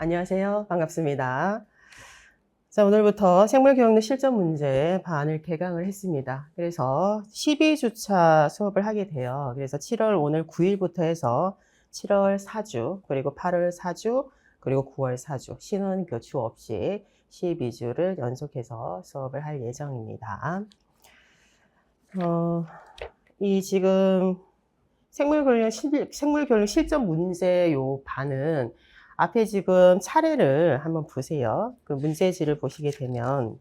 안녕하세요. 반갑습니다. 자, 오늘부터 생물교육로 실전 문제 반을 개강을 했습니다. 그래서 12주차 수업을 하게 돼요. 그래서 7월 오늘 9일부터 해서 7월 4주, 그리고 8월 4주, 그리고 9월 4주, 쉬는 교추 없이 12주를 연속해서 수업을 할 예정입니다. 이 지금 생물교육 실전 문제 요 반은 앞에 지금 차례를 한번 보세요. 그 문제지를 보시게 되면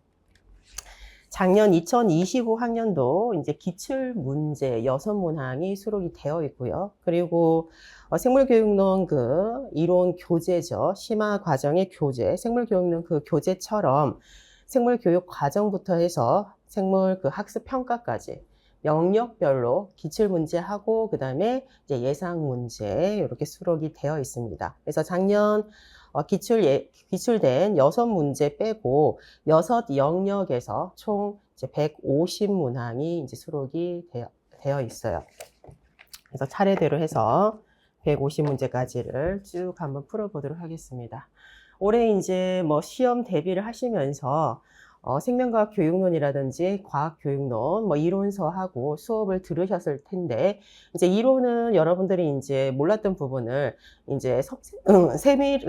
작년 2025 학년도 이제 기출 문제 6문항이 수록이 되어 있고요. 그리고 생물교육론 그 이론 교재죠. 심화 과정의 교재, 생물교육론 그 교재처럼 생물교육 과정부터 해서 생물 그 학습 평가까지 영역별로 기출 문제하고 그다음에 이제 예상 문제 이렇게 수록이 되어 있습니다. 그래서 작년 기출된 6문제 빼고 6 영역에서 총 이제 150문항이 이제 수록이 되어 있어요. 그래서 차례대로 해서 150문제까지를 쭉 한번 풀어보도록 하겠습니다. 올해 이제 뭐 시험 대비를 하시면서 생명과학 교육론이라든지 과학 교육론, 뭐 이론서하고 수업을 들으셨을 텐데, 이제 이론은 여러분들이 이제 몰랐던 부분을 이제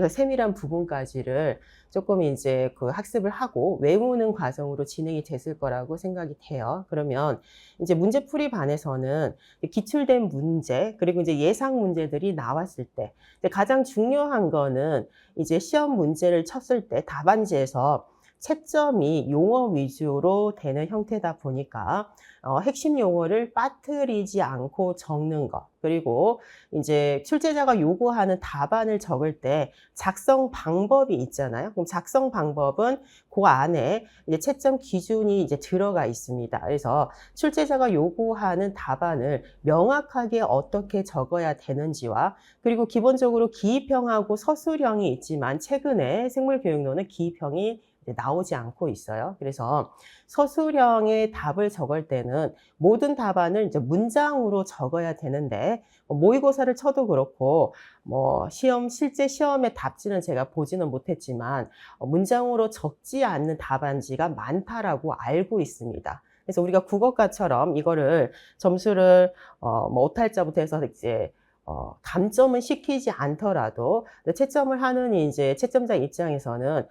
세밀한 부분까지를 조금 이제 그 학습을 하고 외우는 과정으로 진행이 됐을 거라고 생각이 돼요. 그러면 이제 문제풀이 반에서는 기출된 문제, 그리고 이제 예상 문제들이 나왔을 때, 가장 중요한 거는 이제 시험 문제를 쳤을 때 답안지에서 채점이 용어 위주로 되는 형태다 보니까 핵심 용어를 빠뜨리지 않고 적는 것, 그리고 이제 출제자가 요구하는 답안을 적을 때 작성 방법이 있잖아요. 그럼 작성 방법은 그 안에 이제 채점 기준이 이제 들어가 있습니다. 그래서 출제자가 요구하는 답안을 명확하게 어떻게 적어야 되는지와, 그리고 기본적으로 기입형하고 서술형이 있지만 최근에 생물교육론은 기입형이 나오지 않고 있어요. 그래서 서술형의 답을 적을 때는 모든 답안을 이제 문장으로 적어야 되는데, 모의고사를 쳐도 그렇고, 실제 시험의 답지는 제가 보지는 못했지만, 문장으로 적지 않는 답안지가 많다라고 알고 있습니다. 그래서 우리가 국어과처럼 이거를 점수를, 오탈자부터 해서 이제 감점은 시키지 않더라도 채점을 하는 이제 채점자 입장에서는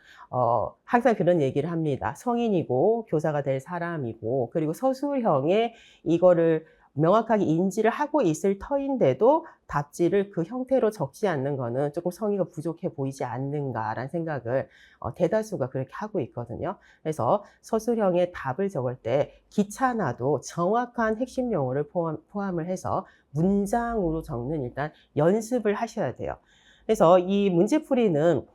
항상 그런 얘기를 합니다. 성인이고 교사가 될 사람이고, 그리고 서술형에 이거를 명확하게 인지를 하고 있을 터인데도 답지를 그 형태로 적지 않는 거는 조금 성의가 부족해 보이지 않는가라는 생각을 대다수가 그렇게 하고 있거든요. 그래서 서술형의 답을 적을 때 귀찮아도 정확한 핵심 용어를 포함을 해서 문장으로 적는 일단 연습을 하셔야 돼요. 그래서 이 문제풀이는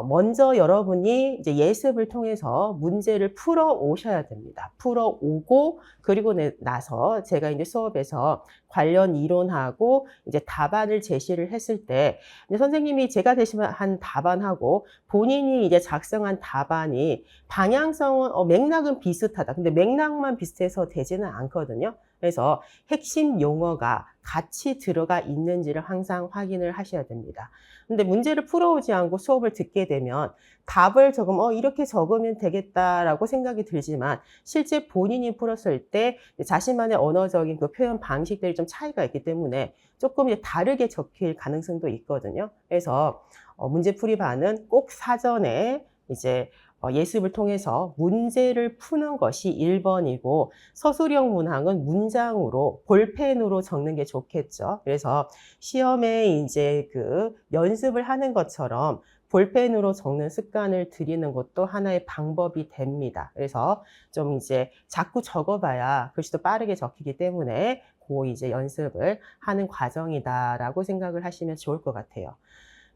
먼저 여러분이 이제 예습을 통해서 문제를 풀어 오셔야 됩니다. 풀어 오고, 그리고 나서 제가 이제 수업에서 관련 이론하고 이제 답안을 제시를 했을 때, 이제 선생님이 제가 제시한 답안하고 본인이 이제 작성한 답안이 방향성은, 맥락은 비슷하다. 근데 맥락만 비슷해서 되지는 않거든요. 그래서 핵심 용어가 같이 들어가 있는지를 항상 확인을 하셔야 됩니다. 근데 문제를 풀어오지 않고 수업을 듣게 되면 답을 적으면 이렇게 적으면 되겠다라고 생각이 들지만 실제 본인이 풀었을 때 자신만의 언어적인 그 표현 방식들이 좀 차이가 있기 때문에 조금 이제 다르게 적힐 가능성도 있거든요. 그래서 문제풀이반은 꼭 사전에 이제 예습을 통해서 문제를 푸는 것이 1번이고, 서술형 문항은 문장으로 볼펜으로 적는 게 좋겠죠. 그래서 시험에 이제 그 연습을 하는 것처럼 볼펜으로 적는 습관을 들이는 것도 하나의 방법이 됩니다. 그래서 좀 이제 자꾸 적어봐야 글씨도 빠르게 적히기 때문에 그 이제 연습을 하는 과정이다라고 생각을 하시면 좋을 것 같아요.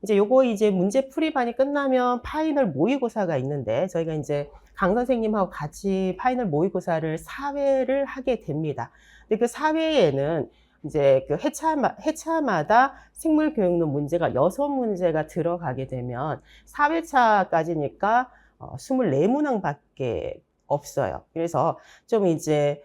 이제 요거 이제 문제풀이반이 끝나면 파이널 모의고사가 있는데, 저희가 이제 강 선생님하고 같이 파이널 모의고사를 4회를 하게 됩니다. 근데 그 4회에는 이제 그 회차마다 생물교육론 문제가 6문제가 들어가게 되면 4회차까지니까 24문항밖에 없어요. 그래서 좀 이제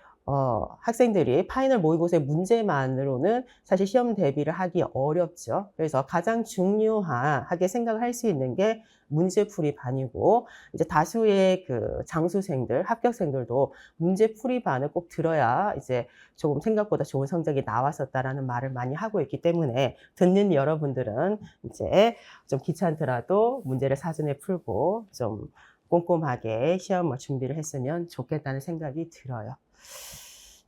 학생들이 파이널 모의고사 문제만으로는 사실 시험 대비를 하기 어렵죠. 그래서 가장 중요하게 생각을 할 수 있는 게 문제풀이반이고, 이제 다수의 그 장수생들, 합격생들도 문제풀이반을 꼭 들어야 이제 조금 생각보다 좋은 성적이 나왔었다라는 말을 많이 하고 있기 때문에, 듣는 여러분들은 이제 좀 귀찮더라도 문제를 사전에 풀고 좀 꼼꼼하게 시험을 준비를 했으면 좋겠다는 생각이 들어요.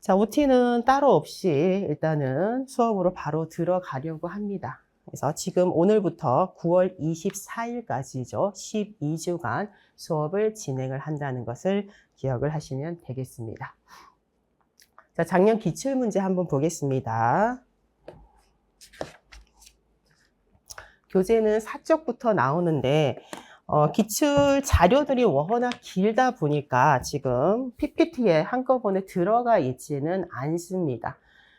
자, OT는 따로 없이 일단은 수업으로 바로 들어가려고 합니다. 그래서 지금 오늘부터 9월 24일까지죠. 12주간 수업을 진행을 한다는 것을 기억을 하시면 되겠습니다. 자, 작년 기출문제 한번 보겠습니다. 교재는 4쪽부터 나오는데 기출 자료들이 워낙 길다 보니까 지금 PPT에 한꺼번에 들어가 있지는 않습니다.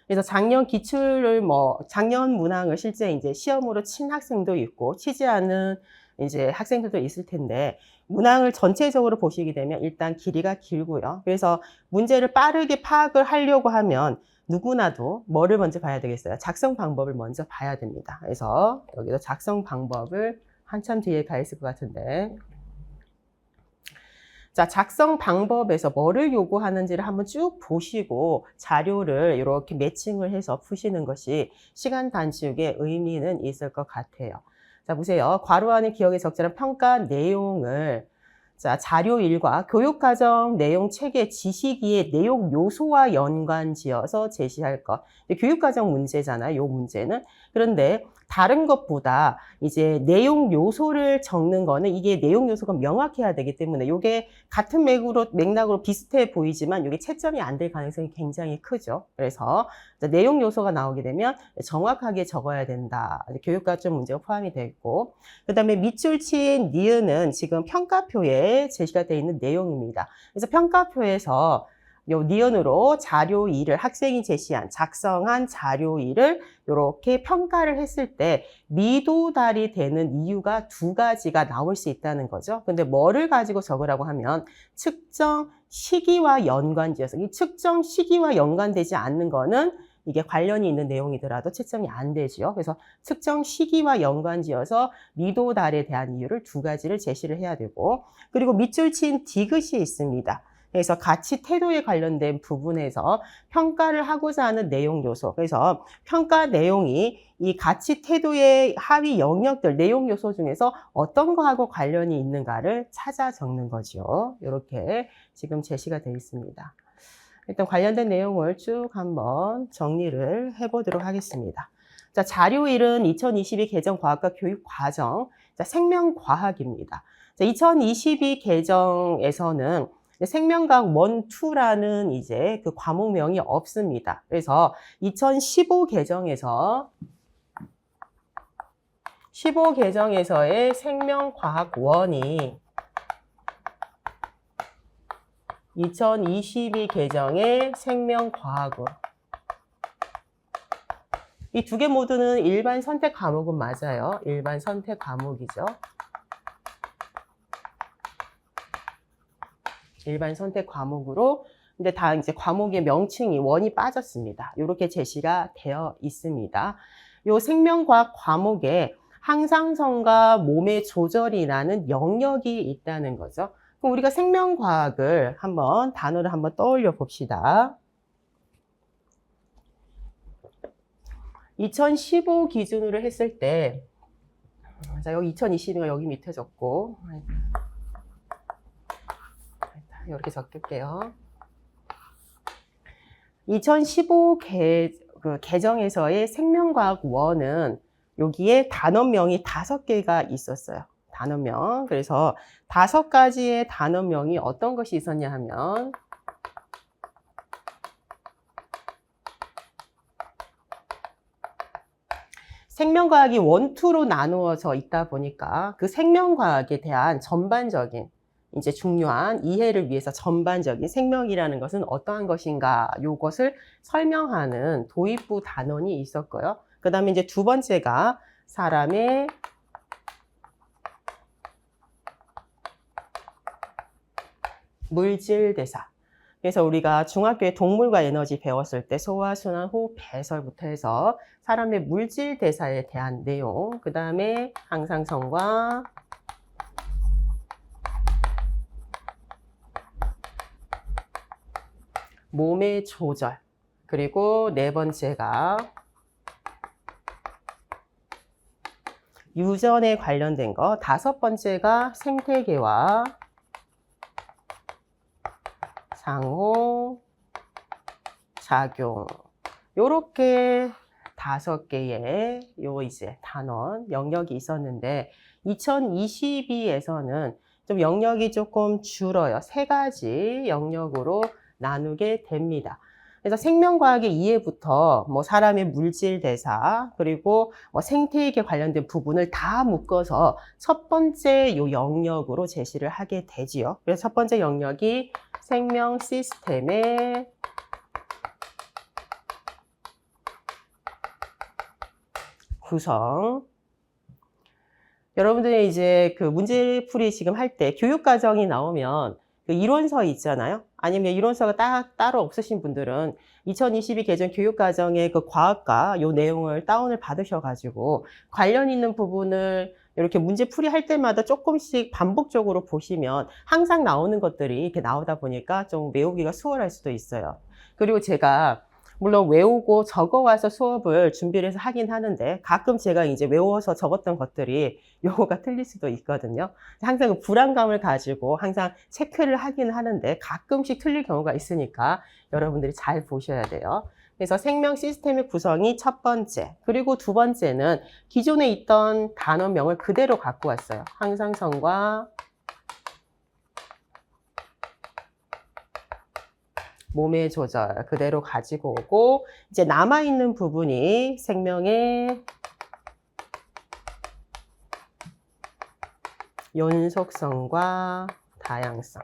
그래서 작년 기출을 작년 문항을 실제 이제 시험으로 친 학생도 있고 치지 않은 이제 학생들도 있을 텐데, 문항을 전체적으로 보시게 되면 일단 길이가 길고요. 그래서 문제를 빠르게 파악을 하려고 하면 누구나도 뭐를 먼저 봐야 되겠어요? 작성 방법을 먼저 봐야 됩니다. 그래서 여기서 작성 방법을 한참 뒤에 가 있을 것 같은데, 자, 작성 방법에서 뭐를 요구하는지를 한번 쭉 보시고 자료를 이렇게 매칭을 해서 푸시는 것이 시간 단축에 의미는 있을 것 같아요. 자, 보세요. 괄호 안에 기억에 적절한 평가 내용을, 자, 자료 1과 교육과정 내용 체계 지시기의 내용 요소와 연관 지어서 제시할 것. 교육과정 문제잖아요, 요 문제는. 그런데 다른 것보다 이제 내용 요소를 적는 거는 이게 내용 요소가 명확해야 되기 때문에 이게 같은 맥락으로 비슷해 보이지만 이게 채점이 안 될 가능성이 굉장히 크죠. 그래서 내용 요소가 나오게 되면 정확하게 적어야 된다. 교육과정 문제가 포함이 되어 있고, 그 다음에 밑줄 친 니은은 지금 평가표에 제시가 되어 있는 내용입니다. 그래서 평가표에서 요 니은으로 자료 2를 학생이 제시한 작성한 자료 2를 이렇게 평가를 했을 때 미도달이 되는 이유가 두 가지가 나올 수 있다는 거죠. 근데 뭐를 가지고 적으라고 하면 측정 시기와 연관지어서, 이 측정 시기와 연관되지 않는 거는 이게 관련이 있는 내용이더라도 채점이 안 되죠. 그래서 측정 시기와 연관지어서 미도달에 대한 이유를 두 가지를 제시를 해야 되고, 그리고 밑줄 친 디귿이 있습니다. 그래서 가치 태도에 관련된 부분에서 평가를 하고자 하는 내용 요소, 그래서 평가 내용이 이 가치 태도의 하위 영역들, 내용 요소 중에서 어떤 거하고 관련이 있는가를 찾아 적는 거죠. 이렇게 지금 제시가 되어 있습니다. 일단 관련된 내용을 쭉 한번 정리를 해보도록 하겠습니다. 자, 자료 1은 2022 개정 과학과 교육 과정, 자, 생명과학입니다. 자, 2022 개정에서는 생명과학 1, 2라는 이제 그 과목명이 없습니다. 그래서 2015 개정에서의 생명과학 1이 2022 개정의 생명과학원. 이 두 개 모두는 일반 선택 과목은 맞아요. 일반 선택 과목이죠. 일반 선택 과목으로, 근데 다 이제 과목의 명칭이 원이 빠졌습니다. 이렇게 제시가 되어 있습니다. 요 생명과학 과목에 항상성과 몸의 조절이라는 영역이 있다는 거죠. 그럼 우리가 생명과학을 단어를 한번 떠올려 봅시다. 2015 기준으로 했을 때, 자, 여기 2022가 여기 밑에 적고, 이렇게 적을게요. 2015 개정에서의 생명과학 1은 여기에 단원명이 5개가 있었어요. 단원명. 그래서 5가지의 단원명이 어떤 것이 있었냐 하면, 생명과학이 1, 2로 나누어져 있다 보니까 그 생명과학에 대한 전반적인 이제 중요한 이해를 위해서 전반적인 생명이라는 것은 어떠한 것인가, 요것을 설명하는 도입부 단원이 있었고요. 그 다음에 이제 두 번째가 사람의 물질 대사. 그래서 우리가 중학교에 동물과 에너지 배웠을 때 소화, 순환, 호흡, 배설부터 해서 사람의 물질 대사에 대한 내용, 그 다음에 항상성과 몸의 조절, 그리고 네 번째가 유전에 관련된 거, 다섯 번째가 생태계와 상호 작용. 요렇게 5개의 이제 단원 영역이 있었는데 2022에서는 좀 영역이 조금 줄어요. 3가지 영역으로 나누게 됩니다. 그래서 생명과학의 이해부터 뭐 사람의 물질 대사, 그리고 뭐 생태계 관련된 부분을 다 묶어서 첫 번째 요 영역으로 제시를 하게 되지요. 그래서 첫 번째 영역이 생명 시스템의 구성. 여러분들이 이제 그 문제풀이 지금 할 때 교육과정이 나오면 그 이론서 있잖아요. 아니면 이론서가 따로 없으신 분들은 2022 개정 교육과정의 그 과학과 요 내용을 다운을 받으셔가지고 관련 있는 부분을 이렇게 문제풀이 할 때마다 조금씩 반복적으로 보시면 항상 나오는 것들이 이렇게 나오다 보니까 좀 외우기가 수월할 수도 있어요. 그리고 제가 물론 외우고 적어와서 수업을 준비를 해서 하긴 하는데 가끔 제가 이제 외워서 적었던 것들이 요거가 틀릴 수도 있거든요. 항상 그 불안감을 가지고 항상 체크를 하긴 하는데 가끔씩 틀릴 경우가 있으니까 여러분들이 잘 보셔야 돼요. 그래서 생명 시스템의 구성이 첫 번째, 그리고 두 번째는 기존에 있던 단어명을 그대로 갖고 왔어요. 항상성과 몸의 조절 그대로 가지고 오고, 이제 남아있는 부분이 생명의 연속성과 다양성.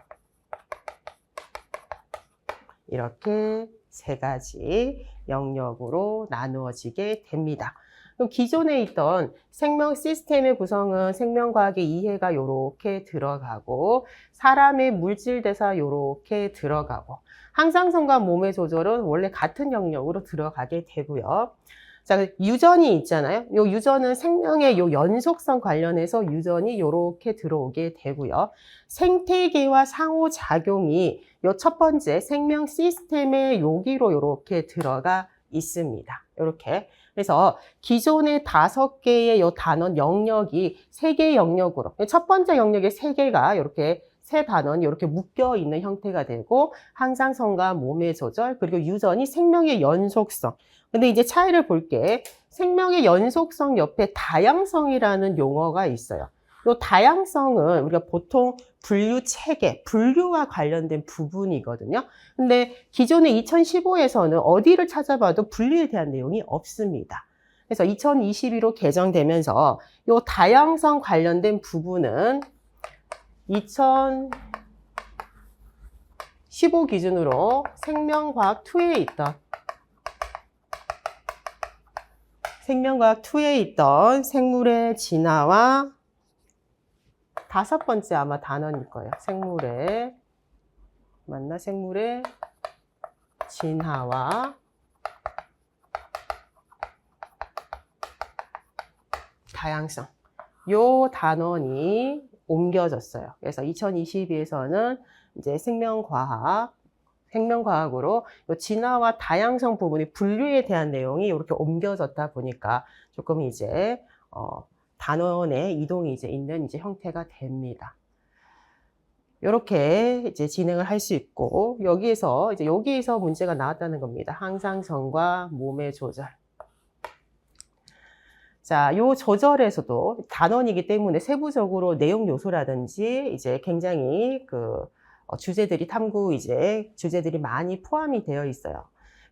이렇게 3가지 영역으로 나누어지게 됩니다. 그럼 기존에 있던 생명 시스템의 구성은 생명과학의 이해가 요렇게 들어가고, 사람의 물질 대사 요렇게 들어가고, 항상성과 몸의 조절은 원래 같은 영역으로 들어가게 되고요. 자, 유전이 있잖아요. 요 유전은 생명의 요 연속성 관련해서 유전이 요렇게 들어오게 되고요. 생태계와 상호작용이 요 첫 번째 생명 시스템의 여기로 요렇게 들어가 있습니다. 요렇게. 그래서 기존의 5개의 요 단원 영역이 3개의 영역으로, 첫 번째 영역에 3개가 이렇게 세 단원이 이렇게 묶여 있는 형태가 되고, 항상성과 몸의 조절, 그리고 유전이 생명의 연속성. 근데 이제 차이를 볼게. 생명의 연속성 옆에 다양성이라는 용어가 있어요. 이 다양성은 우리가 보통 분류 체계, 분류와 관련된 부분이거든요. 근데 기존의 2015에서는 어디를 찾아봐도 분류에 대한 내용이 없습니다. 그래서 2022로 개정되면서 이 다양성 관련된 부분은 2015 기준으로 생명과학 2에 있던 생물의 진화와, 5번째 아마 단원일 거예요. 생물의 진화와 다양성. 요 단원이 옮겨졌어요. 그래서 2022에서는 이제 생명과학으로 진화와 다양성 부분이 분류에 대한 내용이 이렇게 옮겨졌다 보니까 조금 이제 단원의 이동이 이제 있는 이제 형태가 됩니다. 이렇게 이제 진행을 할 수 있고, 여기에서 문제가 나왔다는 겁니다. 항상성과 몸의 조절. 자, 요 조절에서도 단원이기 때문에 세부적으로 내용 요소라든지 이제 굉장히 주제들이 주제들이 많이 포함이 되어 있어요.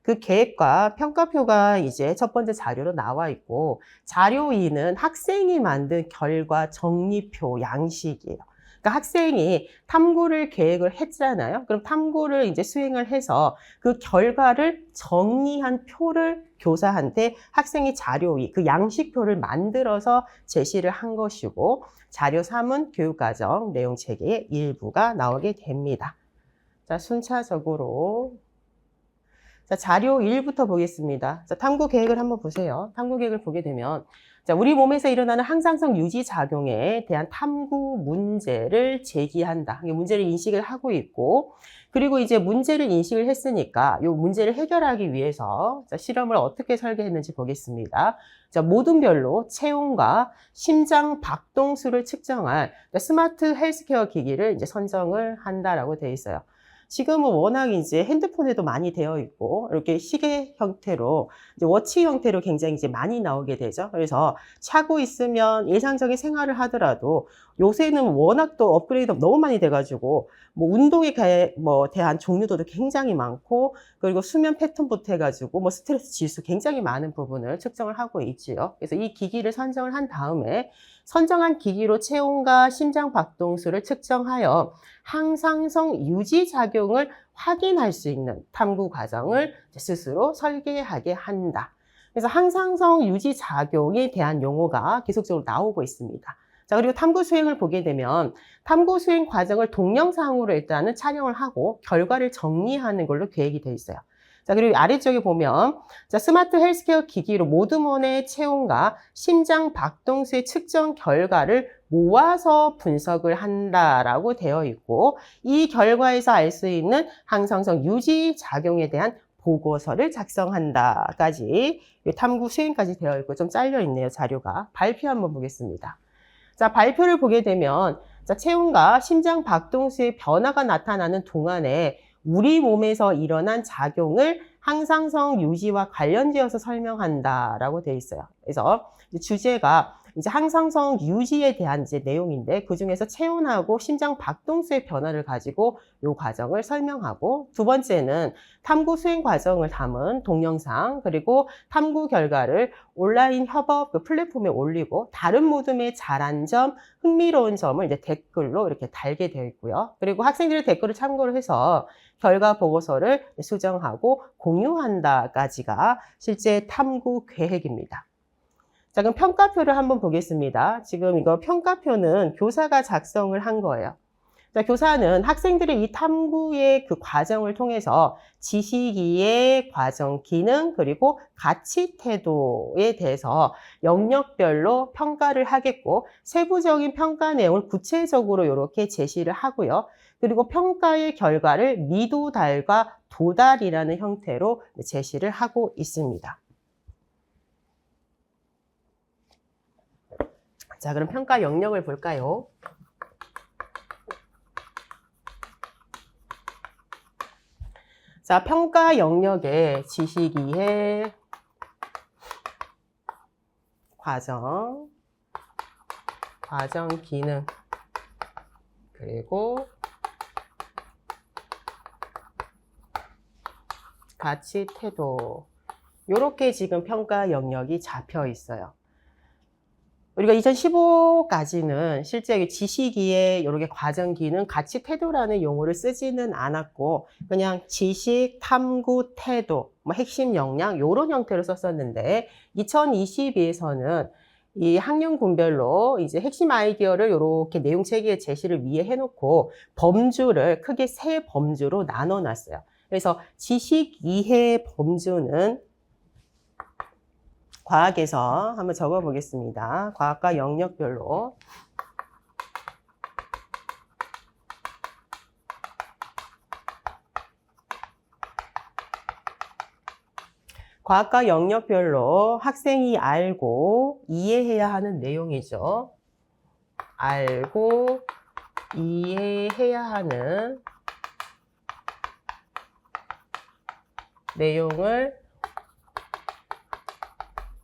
그 계획과 평가표가 이제 첫 번째 자료로 나와 있고, 자료 2는 학생이 만든 결과 정리표 양식이에요. 그러니까 학생이 탐구를 계획을 했잖아요. 그럼 탐구를 이제 수행을 해서 그 결과를 정리한 표를 교사한테 학생이 자료 2, 그 양식표를 만들어서 제시를 한 것이고, 자료 3은 교육과정 내용 체계의 일부가 나오게 됩니다. 자, 순차적으로. 자, 자료 1부터 보겠습니다. 자, 탐구 계획을 한번 보세요. 탐구 계획을 보게 되면, 자, 우리 몸에서 일어나는 항상성 유지 작용에 대한 탐구 문제를 제기한다. 문제를 인식을 하고 있고, 그리고 이제 문제를 인식을 했으니까 이 문제를 해결하기 위해서 자, 실험을 어떻게 설계했는지 보겠습니다. 자, 모둠별로 체온과 심장 박동수를 측정할 스마트 헬스케어 기기를 이제 선정을 한다라고 되어 있어요. 지금은 워낙 이제 핸드폰에도 많이 되어 있고, 이렇게 시계 형태로, 이제 워치 형태로 굉장히 이제 많이 나오게 되죠. 그래서 차고 있으면 일상적인 생활을 하더라도 요새는 워낙 또 업그레이드가 너무 많이 돼가지고, 뭐 운동에 대한 종류도 굉장히 많고, 그리고 수면 패턴부터 해가지고, 뭐 스트레스 지수 굉장히 많은 부분을 측정을 하고 있지요. 그래서 이 기기를 선정을 한 다음에, 선정한 기기로 체온과 심장 박동수를 측정하여 항상성 유지 작용을 확인할 수 있는 탐구 과정을 스스로 설계하게 한다. 그래서 항상성 유지 작용에 대한 용어가 계속적으로 나오고 있습니다. 자, 그리고 탐구 수행을 보게 되면 탐구 수행 과정을 동영상으로 일단은 촬영을 하고 결과를 정리하는 걸로 계획이 되어 있어요. 자, 그리고 아래쪽에 보면, 자, 스마트 헬스케어 기기로 모둠원의 체온과 심장 박동수의 측정 결과를 모아서 분석을 한다라고 되어 있고, 이 결과에서 알 수 있는 항상성 유지 작용에 대한 보고서를 작성한다까지 탐구 수행까지 되어 있고 좀 잘려 있네요, 자료가. 발표 한번 보겠습니다. 자, 발표를 보게 되면, 자, 체온과 심장 박동수의 변화가 나타나는 동안에 우리 몸에서 일어난 작용을 항상성 유지와 관련지어서 설명한다라고 되어 있어요. 그래서 주제가 이제 항상성 유지에 대한 이제 내용인데, 그 중에서 체온하고 심장 박동수의 변화를 가지고 이 과정을 설명하고, 두 번째는 탐구 수행 과정을 담은 동영상, 그리고 탐구 결과를 온라인 협업 플랫폼에 올리고, 다른 모둠의 잘한 점, 흥미로운 점을 이제 댓글로 이렇게 달게 되어 있고요. 그리고 학생들의 댓글을 참고로 해서 결과 보고서를 수정하고 공유한다까지가 실제 탐구 계획입니다. 자, 그럼 평가표를 한번 보겠습니다. 지금 이거 평가표는 교사가 작성을 한 거예요. 자, 교사는 학생들의 이 탐구의 그 과정을 통해서 지식 이해, 과정 기능, 그리고 가치 태도에 대해서 영역별로 평가를 하겠고, 세부적인 평가 내용을 구체적으로 이렇게 제시를 하고요. 그리고 평가의 결과를 미도달과 도달이라는 형태로 제시를 하고 있습니다. 자, 그럼 평가 영역을 볼까요? 자, 평가 영역에 지식 이해, 과정 기능, 그리고 가치 태도, 이렇게 지금 평가 영역이 잡혀 있어요. 우리가 2015까지는 실제 지식이에 이렇게 과정 기능, 가치 태도라는 용어를 쓰지는 않았고, 그냥 지식, 탐구, 태도, 뭐 핵심 역량 이런 형태로 썼었는데, 2022에서는 이 학년 군별로 이제 핵심 아이디어를 이렇게 내용 체계의 제시를 위에 해놓고 범주를 크게 3범주로 나눠놨어요. 그래서 지식 이해 범주는 과학에서 한번 적어 보겠습니다. 과학과 영역별로. 과학과 영역별로 학생이 알고 이해해야 하는 내용이죠. 알고 이해해야 하는 내용을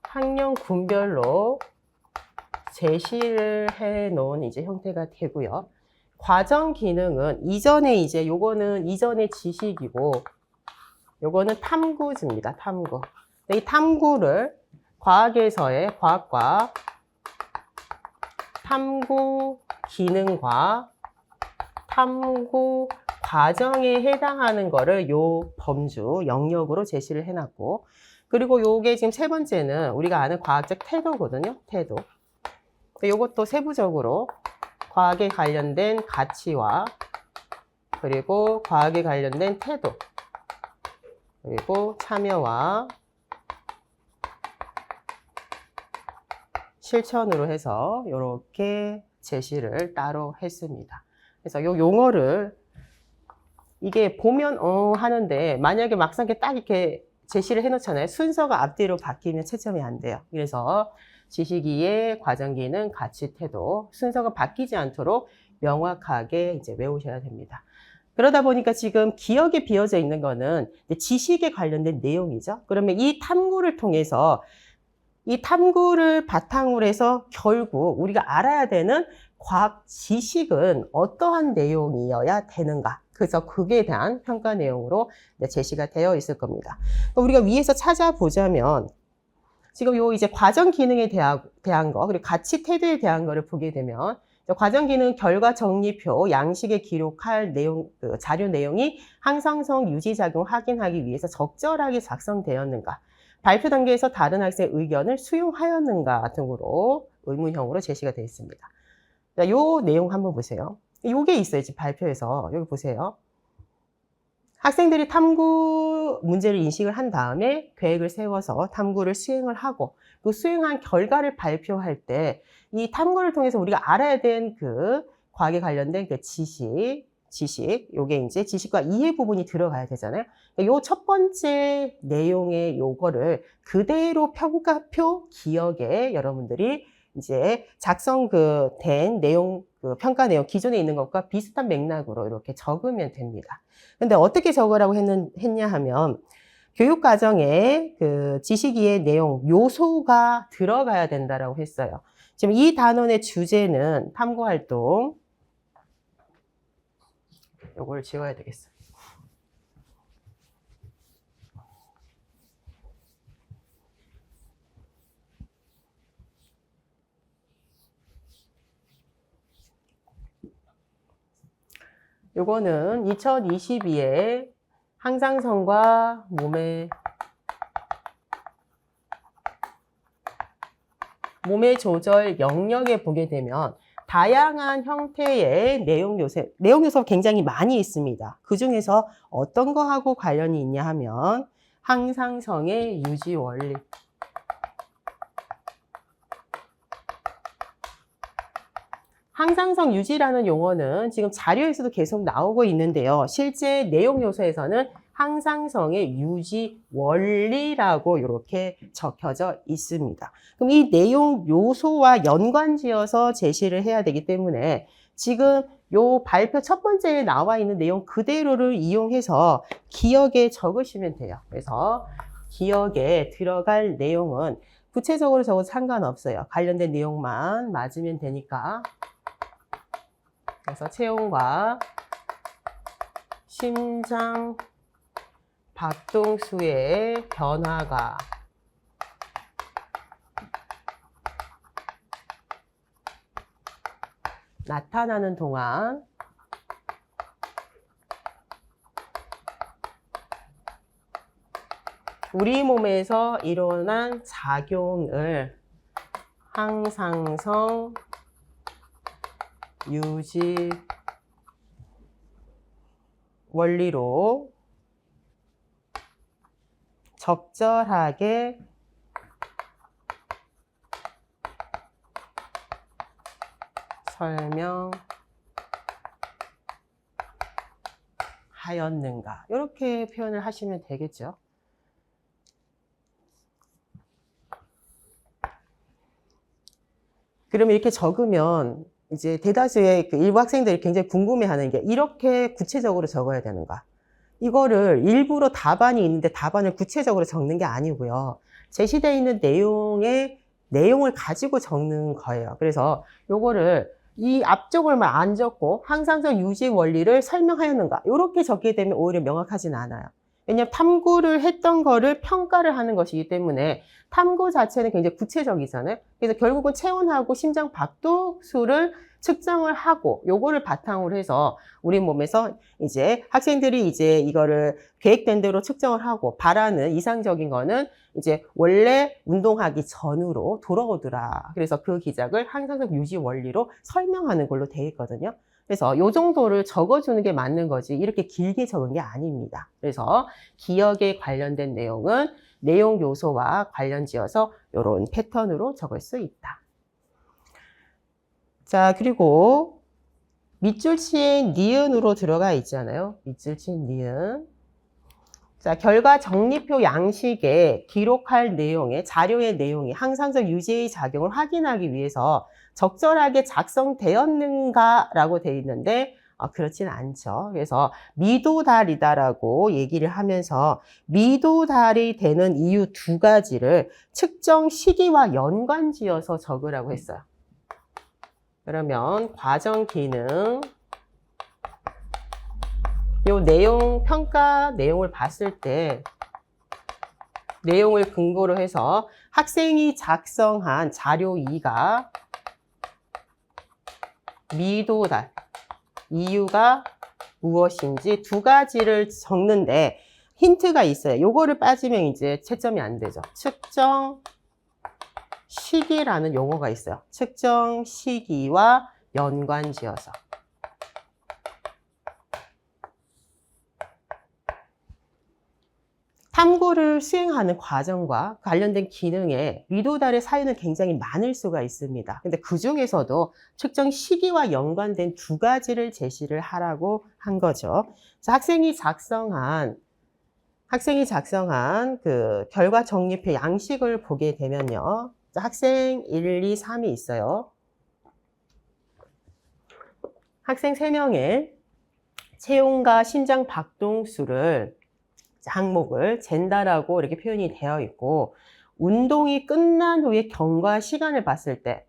학년 군별로 제시를 해 놓은 이제 형태가 되고요. 과정 기능은 이전에 이제 요거는 이전의 지식이고, 요거는 탐구지입니다. 탐구. 이 탐구를 과학에서의 과학과 탐구 기능과 탐구 과정에 해당하는 거를 요 범주 영역으로 제시를 해놨고, 그리고 요게 지금 세 번째는 우리가 아는 과학적 태도거든요. 태도. 요것도 세부적으로 과학에 관련된 가치와 그리고 과학에 관련된 태도, 그리고 참여와 실천으로 해서 이렇게 제시를 따로 했습니다. 그래서 이 용어를 이게 보면 하는데 만약에 막상 딱 이렇게 제시를 해놓잖아요. 순서가 앞뒤로 바뀌면 채점이 안 돼요. 그래서 지식이해, 과정기능, 가치, 태도 순서가 바뀌지 않도록 명확하게 이제 외우셔야 됩니다. 그러다 보니까 지금 기억에 비어져 있는 거는 지식에 관련된 내용이죠. 그러면 이 탐구를 통해서 이 탐구를 바탕으로 해서 결국 우리가 알아야 되는 과학 지식은 어떠한 내용이어야 되는가. 그래서 그에 대한 평가 내용으로 제시가 되어 있을 겁니다. 우리가 위에서 찾아보자면 지금 요 이제 과정 기능에 대한 거, 그리고 가치 태도에 대한 거를 보게 되면 과정 기능 결과 정리표, 양식에 기록할 내용, 자료 내용이 항상성 유지작용 확인하기 위해서 적절하게 작성되었는가. 발표 단계에서 다른 학생의 의견을 수용하였는가 등으로 의문형으로 제시가 되어 있습니다. 자, 요 내용 한번 보세요. 요게 있어요. 지금 발표에서. 여기 보세요. 학생들이 탐구 문제를 인식을 한 다음에 계획을 세워서 탐구를 수행을 하고 그 수행한 결과를 발표할 때 이 탐구를 통해서 우리가 알아야 된 그 과학에 관련된 그 지식, 요게 이제 지식과 이해 부분이 들어가야 되잖아요. 요 첫 번째 내용의 요거를 그대로 평가표 기억에 여러분들이 이제 작성 된 내용, 평가 내용 기존에 있는 것과 비슷한 맥락으로 이렇게 적으면 됩니다. 근데 어떻게 적으라고 했냐 하면 교육 과정에 그 지식이해 내용 요소가 들어가야 된다라고 했어요. 지금 이 단원의 주제는 탐구 활동. 요걸 지워야 되겠어요. 요거는 2022에 항상성과 몸의 조절 영역에 보게 되면 다양한 형태의 내용 요소가 굉장히 많이 있습니다. 그 중에서 어떤 거하고 관련이 있냐 하면 항상성의 유지 원리. 항상성 유지라는 용어는 지금 자료에서도 계속 나오고 있는데요. 실제 내용 요소에서는 항상성의 유지 원리라고 이렇게 적혀져 있습니다. 그럼 이 내용 요소와 연관지어서 제시를 해야 되기 때문에 지금 요 발표 첫 번째에 나와 있는 내용 그대로를 이용해서 기억에 적으시면 돼요. 그래서 기억에 들어갈 내용은 구체적으로 적어도 상관없어요. 관련된 내용만 맞으면 되니까. 그래서 체온과 심장 박동수의 변화가 나타나는 동안 우리 몸에서 일어난 작용을 항상성 유지 원리로 적절하게 설명하였는가. 이렇게 표현을 하시면 되겠죠. 그러면 이렇게 적으면 이제 대다수의 일부 학생들이 굉장히 궁금해하는 게 이렇게 구체적으로 적어야 되는가. 이거를 일부러 답안이 있는데 답안을 구체적으로 적는 게 아니고요. 제시되어 있는 내용을 가지고 적는 거예요. 그래서 요거를 이 앞쪽을 안 적고 항상성 유지 원리를 설명하였는가. 이렇게 적게 되면 오히려 명확하진 않아요. 왜냐하면 탐구를 했던 거를 평가를 하는 것이기 때문에 탐구 자체는 굉장히 구체적이잖아요. 그래서 결국은 체온하고 심장 박동수를 측정을 하고 요거를 바탕으로 해서 우리 몸에서 이제 학생들이 이제 이거를 계획된 대로 측정을 하고 바라는 이상적인 거는 이제 원래 운동하기 전으로 돌아오더라. 그래서 그 기작을 항상성 유지 원리로 설명하는 걸로 되어 있거든요. 그래서 요 정도를 적어주는 게 맞는 거지 이렇게 길게 적은 게 아닙니다. 그래서 기억에 관련된 내용은 내용 요소와 관련 지어서 이런 패턴으로 적을 수 있다. 자, 그리고 밑줄 친 니은으로 들어가 있잖아요. 밑줄 친 니은. 자, 결과 정리표 양식에 기록할 내용의 자료의 내용이 항상적 유지의 작용을 확인하기 위해서 적절하게 작성되었는가라고 되어 있는데 그렇진 않죠. 그래서 미도달이다라고 얘기를 하면서 미도달이 되는 이유 두 가지를 측정 시기와 연관지어서 적으라고 했어요. 그러면 과정 기능 요 내용, 평가 내용을 봤을 때 내용을 근거로 해서 학생이 작성한 자료 2가 미도달, 이유가 무엇인지 두 가지를 적는데 힌트가 있어요. 요거를 빠지면 이제 채점이 안 되죠. 측정 시기라는 용어가 있어요. 측정 시기와 연관지어서. 탐구를 수행하는 과정과 관련된 기능에 미도달의 사유는 굉장히 많을 수가 있습니다. 근데 그 중에서도 측정 시기와 연관된 두 가지를 제시를 하라고 한 거죠. 그래서 학생이 작성한 그 결과 정리표 양식을 보게 되면요. 학생 1, 2, 3이 있어요. 학생 3명의 체온과 심장 박동수를 항목을 잰다라고 이렇게 표현이 되어 있고 운동이 끝난 후에 경과 시간을 봤을 때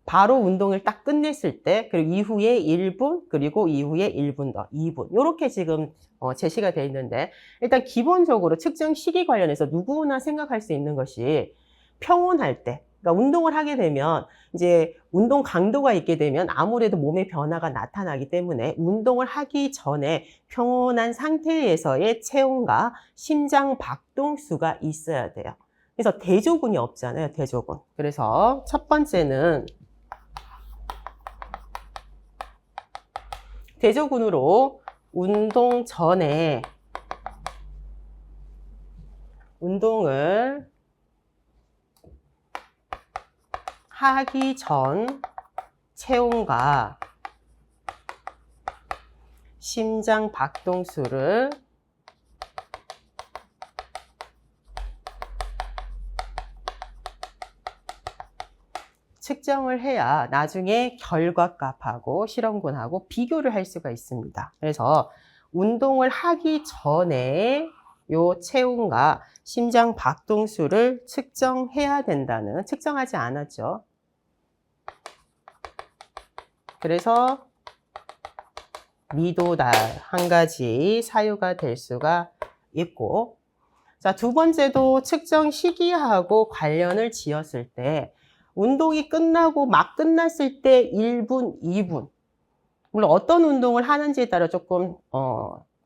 바로 운동을 딱 끝냈을 때 그리고 이후에 1분 그리고 이후에 1분 더 2분 이렇게 지금 제시가 되어 있는데 일단 기본적으로 측정 시기 관련해서 누구나 생각할 수 있는 것이 평온할 때 그러니까 운동을 하게 되면 이제 운동 강도가 있게 되면 아무래도 몸의 변화가 나타나기 때문에 운동을 하기 전에 평온한 상태에서의 체온과 심장 박동수가 있어야 돼요. 그래서 대조군이 없잖아요, 대조군. 그래서 첫 번째는 대조군으로 운동 전에 운동을 하기 전 체온과 심장 박동수를 측정을 해야 나중에 결과값하고 실험군하고 비교를 할 수가 있습니다. 그래서 운동을 하기 전에 요 체온과 심장 박동수를 측정해야 된다는, 측정하지 않았죠. 그래서 미도달 한 가지 사유가 될 수가 있고, 자, 두 번째도 측정 시기하고 관련을 지었을 때 운동이 끝나고 막 끝났을 때 1분, 2분 물론 어떤 운동을 하는지에 따라 조금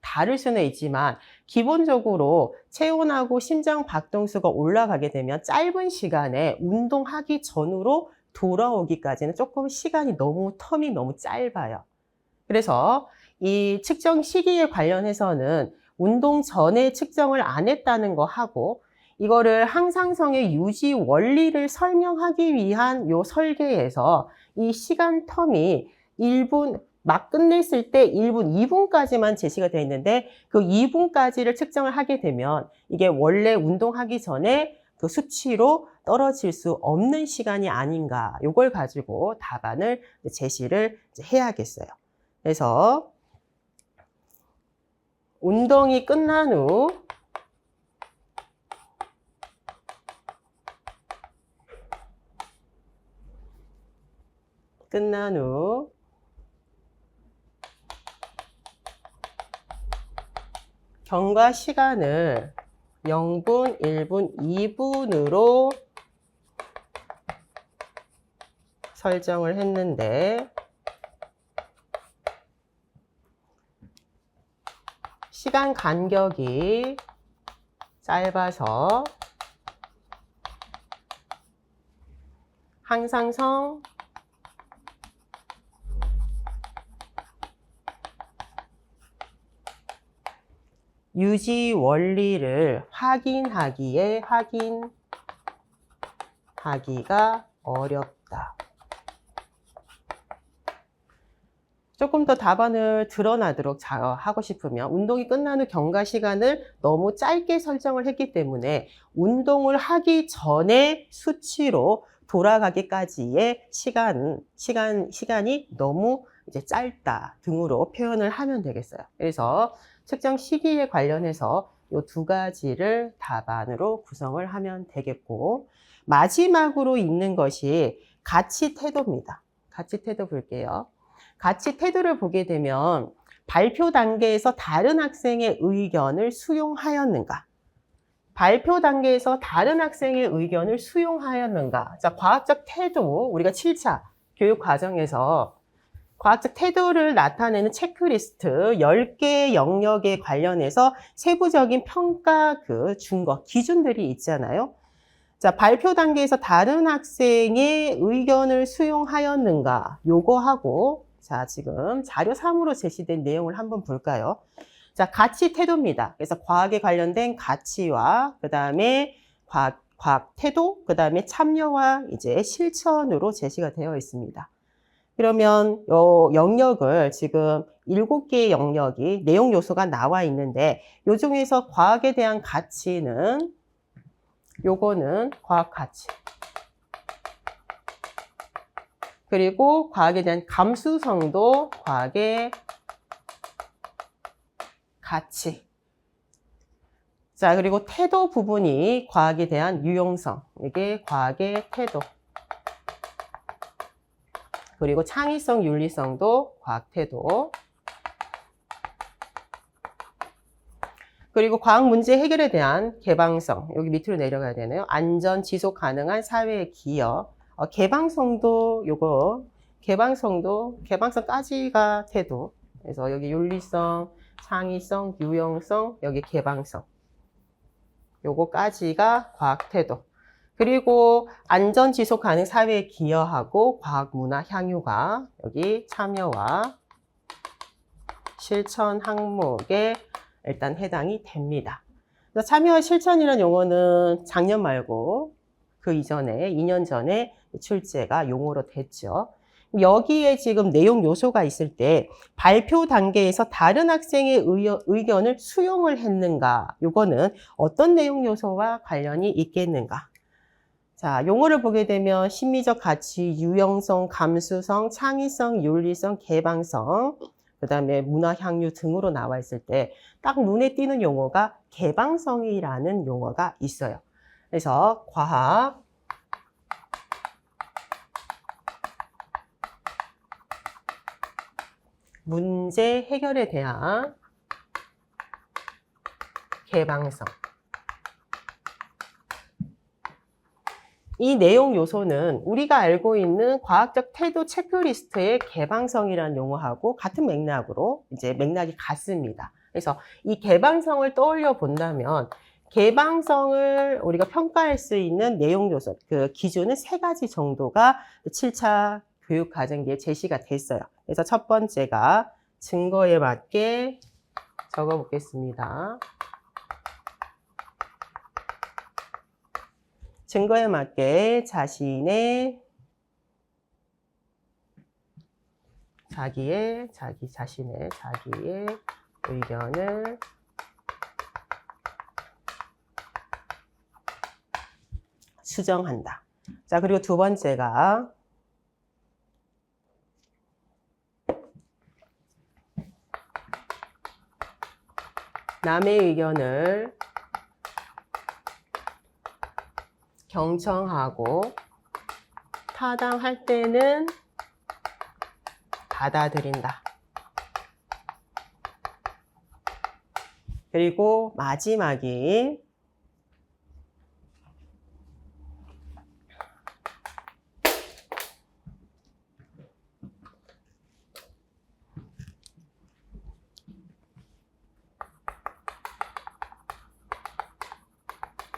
다를 수는 있지만 기본적으로 체온하고 심장 박동수가 올라가게 되면 짧은 시간에 운동하기 전으로 돌아오기까지는 조금 시간이 텀이 너무 짧아요. 그래서 이 측정 시기에 관련해서는 운동 전에 측정을 안 했다는 거 하고 이거를 항상성의 유지 원리를 설명하기 위한 요 설계에서 이 시간 텀이 1분 막 끝냈을 때 1분, 2분까지만 제시가 되어 있는데 그 2분까지를 측정을 하게 되면 이게 원래 운동하기 전에 그 수치로 떨어질 수 없는 시간이 아닌가 요걸 가지고 답안을 제시를 해야겠어요. 그래서 운동이 끝난 후 경과 시간을 0분, 1분, 2분으로 설정을 했는데 시간 간격이 짧아서 항상성 유지 원리를 확인하기가 어렵다. 조금 더 답안을 드러나도록 하고 싶으면 운동이 끝난 후 경과 시간을 너무 짧게 설정을 했기 때문에 운동을 하기 전에 수치로 돌아가기까지의 시간이 너무 이제 짧다 등으로 표현을 하면 되겠어요. 그래서 측정 시기에 관련해서 이 두 가지를 답안으로 구성을 하면 되겠고, 마지막으로 있는 것이 가치 태도입니다. 가치 태도 볼게요. 가치 태도를 보게 되면 발표 단계에서 다른 학생의 의견을 수용하였는가? 발표 단계에서 다른 학생의 의견을 수용하였는가? 자, 과학적 태도, 우리가 7차 교육 과정에서 과학적 태도를 나타내는 체크리스트 10개 영역에 관련해서 세부적인 평가 준거, 기준들이 있잖아요. 자, 발표 단계에서 다른 학생의 의견을 수용하였는가? 요거하고, 자, 지금 자료 3으로 제시된 내용을 한번 볼까요? 자, 가치 태도입니다. 그래서 과학에 관련된 가치와, 그 다음에 과학 태도, 그 다음에 참여와 이제 실천으로 제시가 되어 있습니다. 그러면 요 영역을 지금 7개의 영역이 내용 요소가 나와 있는데, 요 중에서 과학에 대한 가치는 요거는 과학 가치. 그리고 과학에 대한 감수성도 과학의 가치. 자, 그리고 태도 부분이 과학에 대한 유용성. 이게 과학의 태도. 그리고 창의성, 윤리성도 과학 태도. 그리고 과학 문제 해결에 대한 개방성. 여기 밑으로 내려가야 되네요. 안전, 지속 가능한 사회의 기여. 개방성도 개방성까지가 태도. 그래서 여기 윤리성, 창의성, 유용성, 여기 개방성. 요거까지가 과학 태도. 그리고 안전 지속 가능 사회에 기여하고 과학 문화 향유가 여기 참여와 실천 항목에 일단 해당이 됩니다. 그래서 참여와 실천이라는 용어는 작년 말고 그 이전에 2년 전에 출제가 용어로 됐죠. 여기에 지금 내용 요소가 있을 때 발표 단계에서 다른 학생의 의견을 수용을 했는가? 요거는 어떤 내용 요소와 관련이 있겠는가? 자, 용어를 보게 되면 심리적 가치, 유용성, 감수성, 창의성, 윤리성, 개방성, 그 다음에 문화 향유 등으로 나와 있을 때 딱 눈에 띄는 용어가 개방성이라는 용어가 있어요. 그래서 과학, 문제 해결에 대한 개방성. 이 내용 요소는 우리가 알고 있는 과학적 태도 체크리스트의 개방성이라는 용어하고 같은 맥락으로 이제 맥락이 같습니다. 그래서 이 개방성을 떠올려 본다면 개방성을 우리가 평가할 수 있는 내용 요소, 그 기준은 3가지 정도가 7차 교육 과정기에 제시가 됐어요. 그래서 첫 번째가 증거에 맞게 적어 보겠습니다. 증거에 맞게 자신의 의견을 수정한다. 자, 그리고 두 번째가 남의 의견을 경청하고 타당할 때는 받아들인다. 그리고 마지막이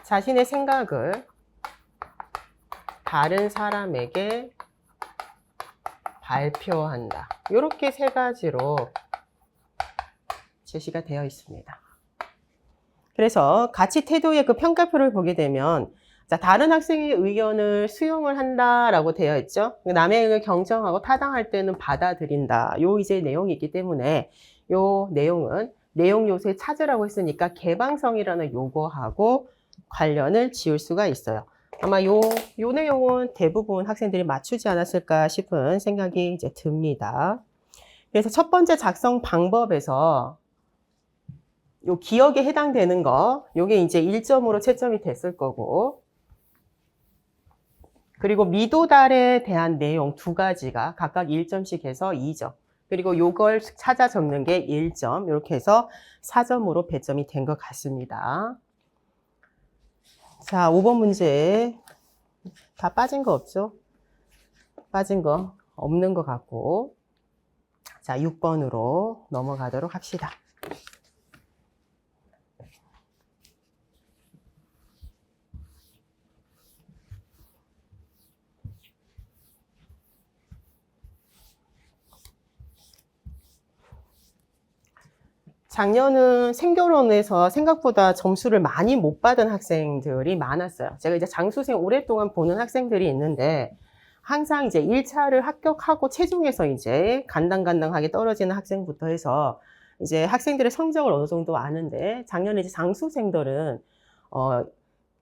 자신의 생각을 다른 사람에게 발표한다. 이렇게 3가지로 제시가 되어 있습니다. 그래서 가치 태도의 그 평가표를 보게 되면 자, 다른 학생의 의견을 수용을 한다라고 되어 있죠. 남의 의견을 경청하고 타당할 때는 받아들인다. 요 이제 내용이 있기 때문에 요 내용은 내용 요소에 찾으라고 했으니까 개방성이라는 요거하고 관련을 지을 수가 있어요. 아마 요 내용은 대부분 학생들이 맞추지 않았을까 싶은 생각이 이제 듭니다. 그래서 첫 번째 작성 방법에서 요 기억에 해당되는 거, 요게 이제 1점으로 채점이 됐을 거고, 그리고 미도달에 대한 내용 두 가지가 각각 1점씩 해서 2점. 그리고 요걸 찾아 적는 게 1점. 이렇게 해서 4점으로 배점이 된 것 같습니다. 자, 5번 문제. 다 빠진 거 없죠? 빠진 거 없는 것 같고. 자, 6번으로 넘어가도록 합시다. 작년은 생교론에서 생각보다 점수를 많이 못 받은 학생들이 많았어요. 제가 이제 장수생 오랫동안 보는 학생들이 있는데 항상 이제 1차를 합격하고 최종에서 이제 간당간당하게 떨어지는 학생부터 해서 이제 학생들의 성적을 어느 정도 아는데 작년에 이제 장수생들은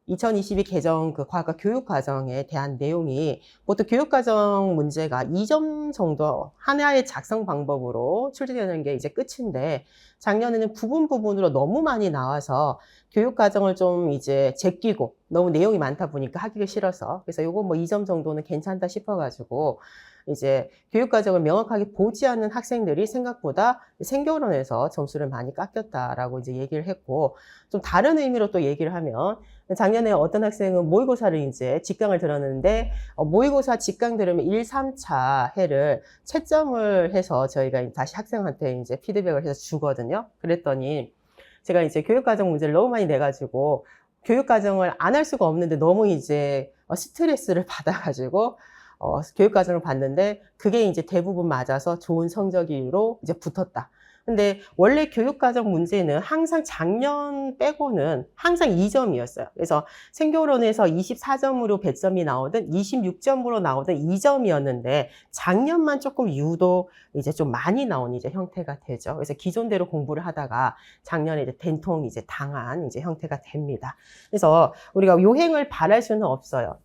2022 개정 그 과학과 교육과정에 대한 내용이 보통 교육과정 문제가 2점 정도 하나의 작성 방법으로 출제되는 게 이제 끝인데 작년에는 부분으로 너무 많이 나와서 교육과정을 좀 이제 제끼고 너무 내용이 많다 보니까 하기가 싫어서 그래서 요거 뭐 2점 정도는 괜찮다 싶어가지고 이제 교육과정을 명확하게 보지 않는 학생들이 생각보다 생교론에서 점수를 많이 깎였다라고 이제 얘기를 했고 좀 다른 의미로 또 얘기를 하면 작년에 어떤 학생은 모의고사를 이제 직강을 들었는데 모의고사 직강 들으면 1, 3차 해를 채점을 해서 저희가 다시 학생한테 이제 피드백을 해서 주거든요. 그랬더니 제가 이제 교육과정 문제를 너무 많이 내가지고 교육과정을 안 할 수가 없는데 너무 이제 스트레스를 받아가지고 교육과정을 봤는데 그게 이제 대부분 맞아서 좋은 성적으로 이제 붙었다. 근데 원래 교육과정 문제는 항상 작년 빼고는 항상 2점이었어요. 그래서 생교론에서 24점으로 배점이 나오든 26점으로 나오든 2점이었는데 작년만 조금 유독 이제 좀 많이 나온 이제 형태가 되죠. 그래서 기존대로 공부를 하다가 작년에 이제 된통 이제 당한 이제 형태가 됩니다. 그래서 우리가 요행을 바랄 수는 없어요.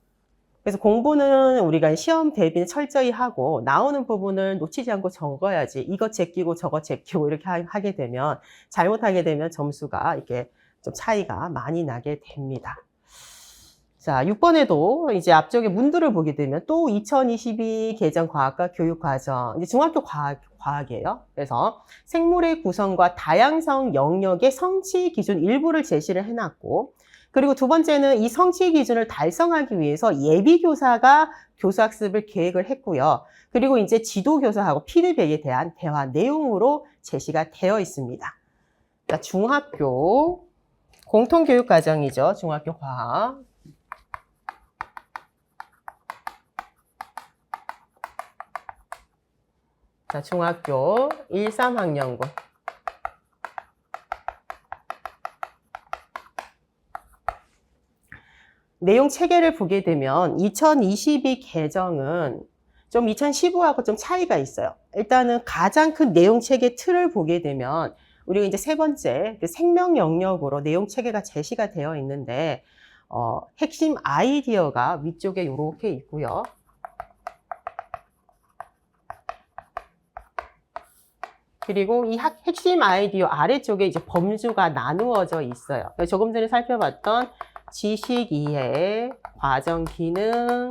그래서 공부는 우리가 시험 대비는 철저히 하고 나오는 부분을 놓치지 않고 적어야지 이것 제끼고 저것 제끼고 이렇게 하게 되면 잘못하게 되면 점수가 이렇게 좀 차이가 많이 나게 됩니다. 자, 6번에도 이제 앞쪽에 문들을 보게 되면 또 2022 개정 과학과 교육과정 이제 중학교 과학이에요. 그래서 생물의 구성과 다양성 영역의 성취 기준 일부를 제시를 해놨고 그리고 두 번째는 이 성취 기준을 달성하기 위해서 예비교사가 교사학습을 계획을 했고요. 그리고 이제 지도교사하고 피드백에 대한 대화 내용으로 제시가 되어 있습니다. 자, 중학교 공통교육과정이죠. 중학교 과학. 자, 중학교 1, 3학년군. 내용 체계를 보게 되면 2022 개정은 좀 2015하고 좀 차이가 있어요. 일단은 가장 큰 내용 체계 틀을 보게 되면 우리가 이제 세 번째 생명 영역으로 내용 체계가 제시가 되어 있는데 핵심 아이디어가 위쪽에 이렇게 있고요. 그리고 이 핵심 아이디어 아래쪽에 이제 범주가 나누어져 있어요. 조금 전에 살펴봤던 지식 이해, 과정 기능,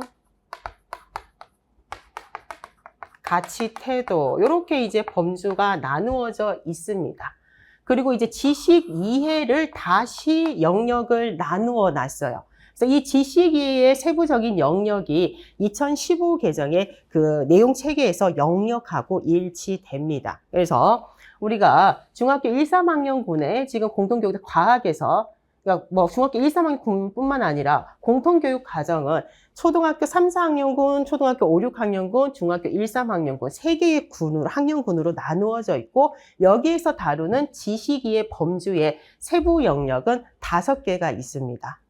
가치 태도 이렇게 이제 범주가 나누어져 있습니다. 그리고 이제 지식 이해를 다시 영역을 나누어 놨어요. 그래서 이 지식 이해의 세부적인 영역이 2015 개정의 그 내용 체계에서 영역하고 일치됩니다. 그래서 우리가 중학교 1, 3학년군에 지금 공동교육 과학에서 그러니까 뭐 중학교 1, 3학년뿐만 아니라 공통교육 과정은 초등학교 3, 4학년군, 초등학교 5, 6학년군, 중학교 1, 3학년군 3개의 군으로 학년군으로 나누어져 있고 여기에서 다루는 지식의 범주의 세부 영역은 5개가 있습니다.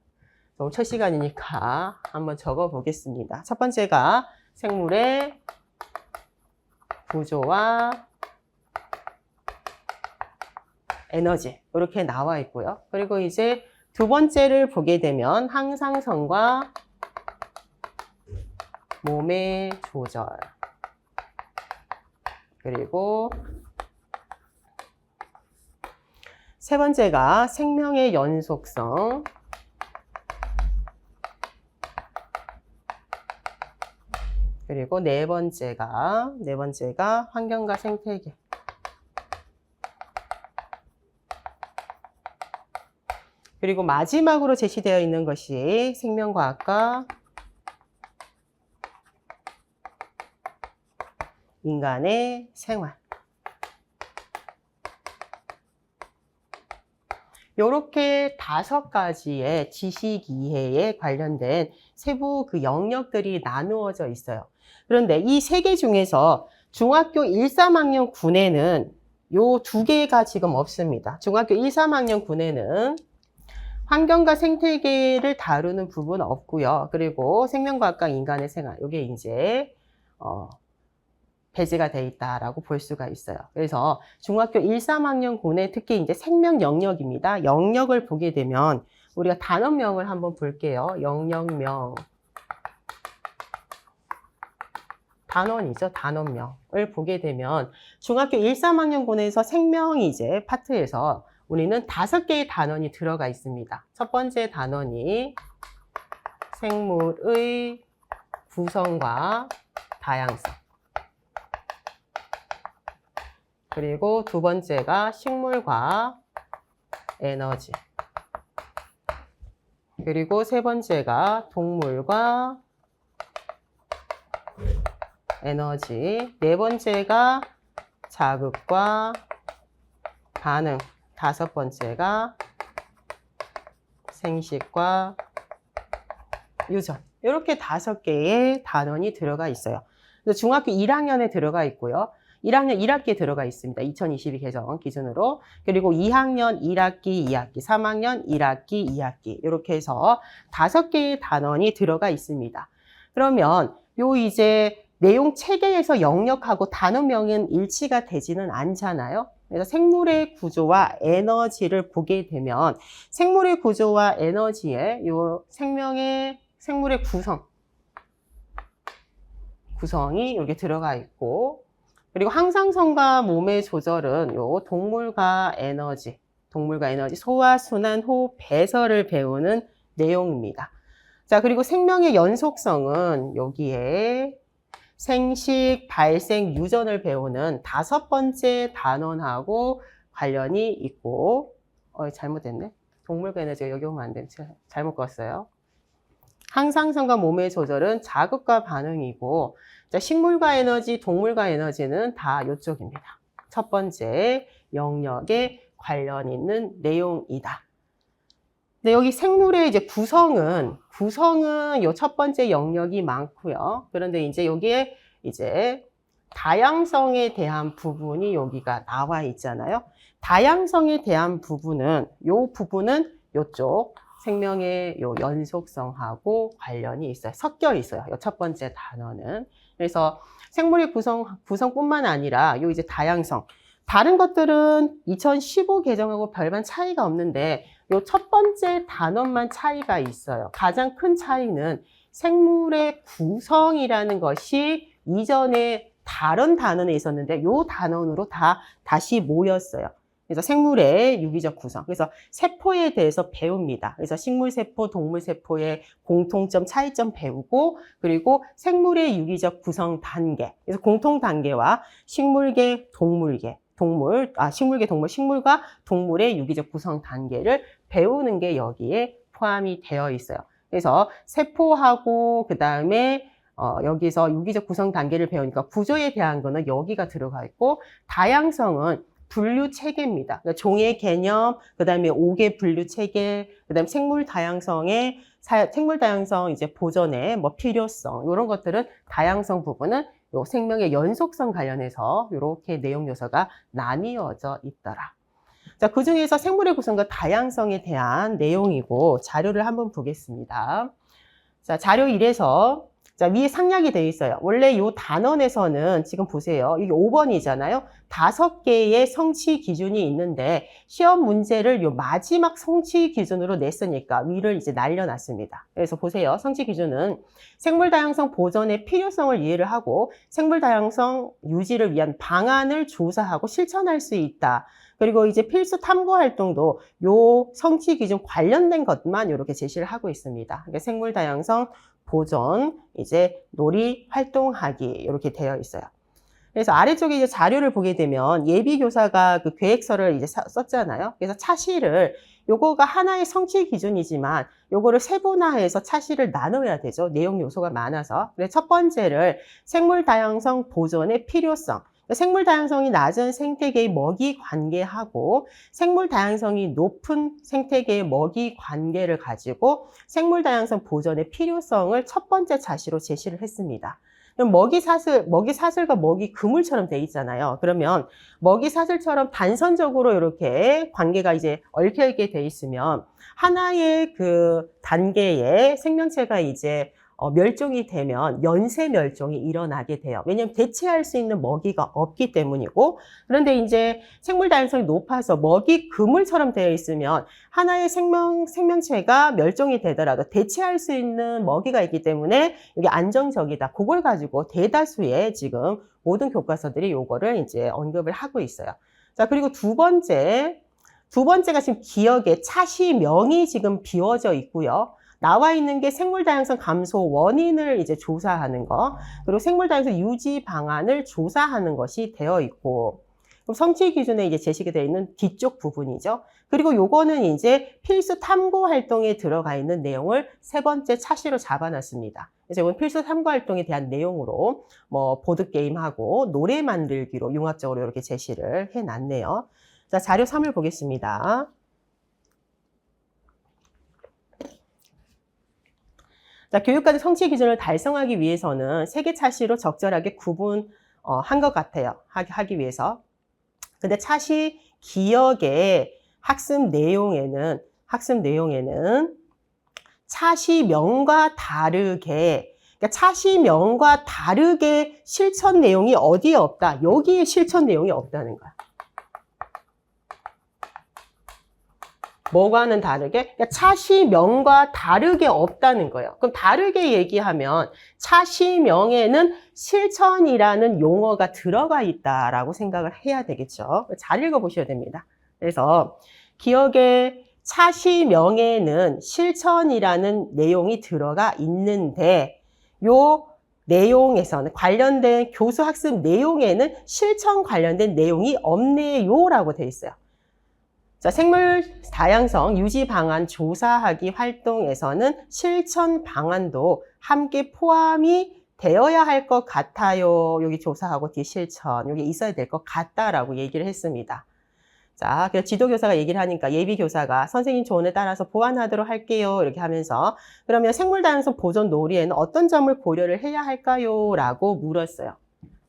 오늘 첫 시간이니까 한번 적어 보겠습니다. 첫 번째가 생물의 구조와 에너지 이렇게 나와 있고요. 그리고 이제 두 번째를 보게 되면 항상성과 몸의 조절 그리고 세 번째가 생명의 연속성 그리고 네 번째가 환경과 생태계 그리고 마지막으로 제시되어 있는 것이 생명과학과 인간의 생활. 이렇게 5가지의 지식 이해에 관련된 세부 그 영역들이 나누어져 있어요. 그런데 이 3개 중에서 중학교 1, 3학년 군에는 요 2개가 지금 없습니다. 중학교 1, 3학년 군에는 환경과 생태계를 다루는 부분 없고요. 그리고 생명과학과 인간의 생활, 이게 이제 배제가 돼 있다라고 볼 수가 있어요. 그래서 중학교 1, 3학년 군에 특히 이제 생명 영역입니다. 영역을 보게 되면 우리가 단원명을 한번 볼게요. 영역명. 단원이죠. 단원명을 보게 되면 중학교 1, 3학년 군에서 생명 이제 파트에서 우리는 5개의 단원이 들어가 있습니다. 첫 번째 단원이 생물의 구성과 다양성. 그리고 두 번째가 식물과 에너지. 그리고 세 번째가 동물과 에너지. 네 번째가 자극과 반응. 5번째가 생식과 유전. 이렇게 5개의 단원이 들어가 있어요. 그래서 중학교 1학년에 들어가 있고요. 1학년 1학기에 들어가 있습니다. 2022 개정 기준으로. 그리고 2학년 1학기, 2학기, 3학년 1학기, 2학기. 이렇게 해서 5개의 단원이 들어가 있습니다. 그러면 요 이제 내용 체계에서 영역하고 단원명은 일치가 되지는 않잖아요. 그래서 생물의 구조와 에너지를 보게 되면 생물의 구조와 에너지에 요 생물의 구성이 이렇게 들어가 있고 그리고 항상성과 몸의 조절은 요 동물과 에너지, 소화, 순환, 호흡, 배설을 배우는 내용입니다. 자, 그리고 생명의 연속성은 여기에 생식, 발생, 유전을 배우는 5번째 단원하고 관련이 있고 잘못됐네. 동물과 에너지가 여기 오면 안 되네. 제가 잘못 썼어요. 항상성과 몸의 조절은 자극과 반응이고 자, 식물과 에너지, 동물과 에너지는 다 이쪽입니다. 첫 번째 영역에 관련 있는 내용이다. 근데 여기 생물의 이제 구성은 요 첫 번째 영역이 많고요. 그런데 이제 여기에 이제 다양성에 대한 부분이 여기가 나와 있잖아요. 다양성에 대한 부분은 요쪽 생명의 요 연속성하고 관련이 있어요. 섞여 있어요. 요 첫 번째 단어는. 그래서 생물의 구성뿐만 아니라 요 이제 다양성. 다른 것들은 2015 개정하고 별반 차이가 없는데 요 첫 번째 단원만 차이가 있어요. 가장 큰 차이는 생물의 구성이라는 것이 이전에 다른 단원에 있었는데 요 단원으로 다시 모였어요. 그래서 생물의 유기적 구성. 그래서 세포에 대해서 배웁니다. 그래서 식물세포, 동물세포의 공통점, 차이점 배우고 그리고 생물의 유기적 구성 단계. 그래서 공통 단계와 식물계, 식물과 동물의 유기적 구성 단계를 배우는 게 여기에 포함이 되어 있어요. 그래서 세포하고 그 다음에 여기서 유기적 구성 단계를 배우니까 구조에 대한 거는 여기가 들어가 있고 다양성은 분류 체계입니다. 그러니까 종의 개념, 그 다음에 5개 분류 체계, 그 다음에 생물 다양성 이제 보존의 뭐 필요성, 이런 것들은 다양성 부분은 요 생명의 연속성 관련해서 이렇게 내용 요소가 나뉘어져 있더라. 자, 그 중에서 생물의 구성과 다양성에 대한 내용이고 자료를 한번 보겠습니다. 자, 자료 1에서 자, 위에 상략이 되어 있어요. 원래 이 단원에서는 지금 보세요. 이게 5번이잖아요. 5개의 성취 기준이 있는데 시험 문제를 요 마지막 성취 기준으로 냈으니까 위를 이제 날려놨습니다. 그래서 보세요. 성취 기준은 생물 다양성 보존의 필요성을 이해를 하고 생물 다양성 유지를 위한 방안을 조사하고 실천할 수 있다. 그리고 이제 필수 탐구 활동도 요 성취 기준 관련된 것만 이렇게 제시를 하고 있습니다. 그러니까 생물 다양성 보존, 이제 놀이 활동하기 이렇게 되어 있어요. 그래서 아래쪽에 이제 자료를 보게 되면 예비교사가 그 계획서를 이제 썼잖아요. 그래서 차시를 요거가 하나의 성취 기준이지만 요거를 세분화해서 차시를 나눠야 되죠. 내용 요소가 많아서. 그래서 첫 번째를 생물 다양성 보존의 필요성. 생물 다양성이 낮은 생태계의 먹이 관계하고 생물 다양성이 높은 생태계의 먹이 관계를 가지고 생물 다양성 보존의 필요성을 첫 번째 차시로 제시를 했습니다. 그럼 먹이 사슬과 먹이 그물처럼 돼 있잖아요. 그러면 먹이 사슬처럼 단선적으로 이렇게 관계가 이제 얽혀 있게 돼 있으면 하나의 그 단계의 생명체가 이제 멸종이 되면 연쇄 멸종이 일어나게 돼요. 왜냐하면 대체할 수 있는 먹이가 없기 때문이고, 그런데 이제 생물 다양성이 높아서 먹이 그물처럼 되어 있으면 하나의 생명체가 멸종이 되더라도 대체할 수 있는 먹이가 있기 때문에 이게 안정적이다. 그걸 가지고 대다수의 지금 모든 교과서들이 요거를 이제 언급을 하고 있어요. 자, 그리고 두 번째가 지금 기억의 차시명이 지금 비워져 있고요. 나와 있는 게 생물 다양성 감소 원인을 이제 조사하는 거, 그리고 생물 다양성 유지 방안을 조사하는 것이 되어 있고, 그럼 성취 기준에 이제 제시가 되어 있는 뒤쪽 부분이죠. 그리고 요거는 이제 필수 탐구 활동에 들어가 있는 내용을 세 번째 차시로 잡아놨습니다. 그래서 이건 필수 탐구 활동에 대한 내용으로 뭐 보드게임하고 노래 만들기로 융합적으로 이렇게 제시를 해놨네요. 자, 자료 3을 보겠습니다. 자, 교육과정 성취 기준을 달성하기 위해서는 세 개 차시로 적절하게 구분한 것 같아요. 하기 위해서. 근데 차시 기억의 학습 내용에는 차시명과 다르게, 그러니까 차시명과 다르게 실천 내용이 어디에 없다. 여기에 실천 내용이 없다는 거야. 뭐와는 다르게? 그러니까 차시명과 다르게 없다는 거예요. 그럼 다르게 얘기하면 차시명에는 실천이라는 용어가 들어가 있다라고 생각을 해야 되겠죠. 잘 읽어보셔야 됩니다. 그래서 기억의 차시명에는 실천이라는 내용이 들어가 있는데 요 내용에서는 관련된 교수 학습 내용에는 실천 관련된 내용이 없네요라고 되어 있어요. 자, 생물 다양성 유지 방안 조사하기 활동에서는 실천 방안도 함께 포함이 되어야 할 것 같아요. 여기 조사하고 뒤에 실천, 여기 있어야 될 것 같다라고 얘기를 했습니다. 자, 그래서 지도교사가 얘기를 하니까 예비교사가 선생님 조언에 따라서 보완하도록 할게요. 이렇게 하면서 그러면 생물 다양성 보존 놀이에는 어떤 점을 고려를 해야 할까요? 라고 물었어요.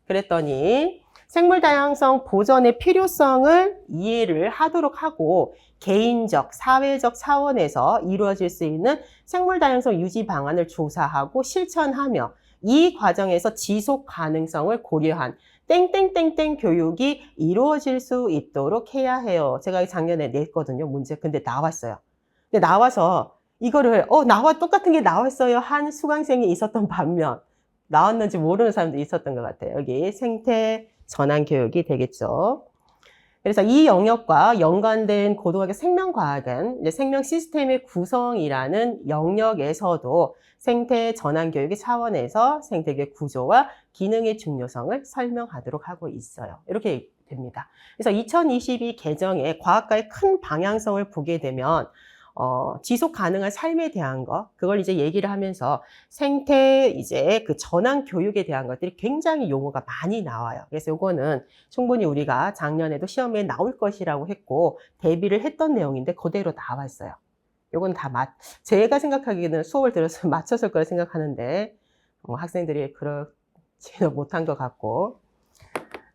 그랬더니 생물 다양성 보존의 필요성을 이해를 하도록 하고 개인적, 사회적 차원에서 이루어질 수 있는 생물 다양성 유지 방안을 조사하고 실천하며 이 과정에서 지속 가능성을 고려한 땡땡땡땡 교육이 이루어질 수 있도록 해야 해요. 제가 작년에 냈거든요, 문제. 근데 나왔어요. 근데 나와서 이거를 나와 똑같은 게 나왔어요 한 수강생이 있었던 반면 나왔는지 모르는 사람도 있었던 것 같아요. 여기 생태 전환 교육이 되겠죠. 그래서 이 영역과 연관된 고등학교 생명과학은 이제 생명 시스템의 구성이라는 영역에서도 생태 전환 교육의 차원에서 생태계 구조와 기능의 중요성을 설명하도록 하고 있어요. 이렇게 됩니다. 그래서 2022 개정의 과학과의 큰 방향성을 보게 되면 지속 가능한 삶에 대한 거, 그걸 이제 얘기를 하면서 생태 이제 그 전환 교육에 대한 것들이 굉장히 용어가 많이 나와요. 그래서 요거는 충분히 우리가 작년에도 시험에 나올 것이라고 했고 대비를 했던 내용인데 그대로 나왔어요. 요건 다 제가 생각하기에는 수업을 들어서 맞췄을 거라 생각하는데 학생들이 그렇지는 못한 것 같고.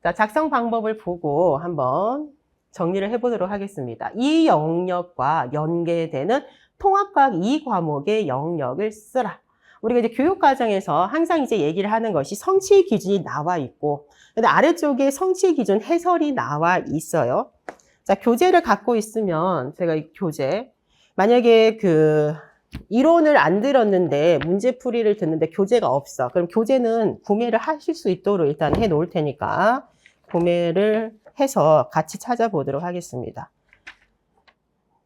자, 작성 방법을 보고 한번 정리를 해보도록 하겠습니다. 이 영역과 연계되는 통합과학 2과목의 영역을 쓰라. 우리가 이제 교육과정에서 항상 이제 얘기를 하는 것이 성취 기준이 나와 있고, 근데 아래쪽에 성취 기준 해설이 나와 있어요. 자, 교재를 갖고 있으면 제가 이 교재, 만약에 그 이론을 안 들었는데 문제풀이를 듣는데 교재가 없어. 그럼 교재는 구매를 하실 수 있도록 일단 해 놓을 테니까 구매를 해서 같이 찾아보도록 하겠습니다.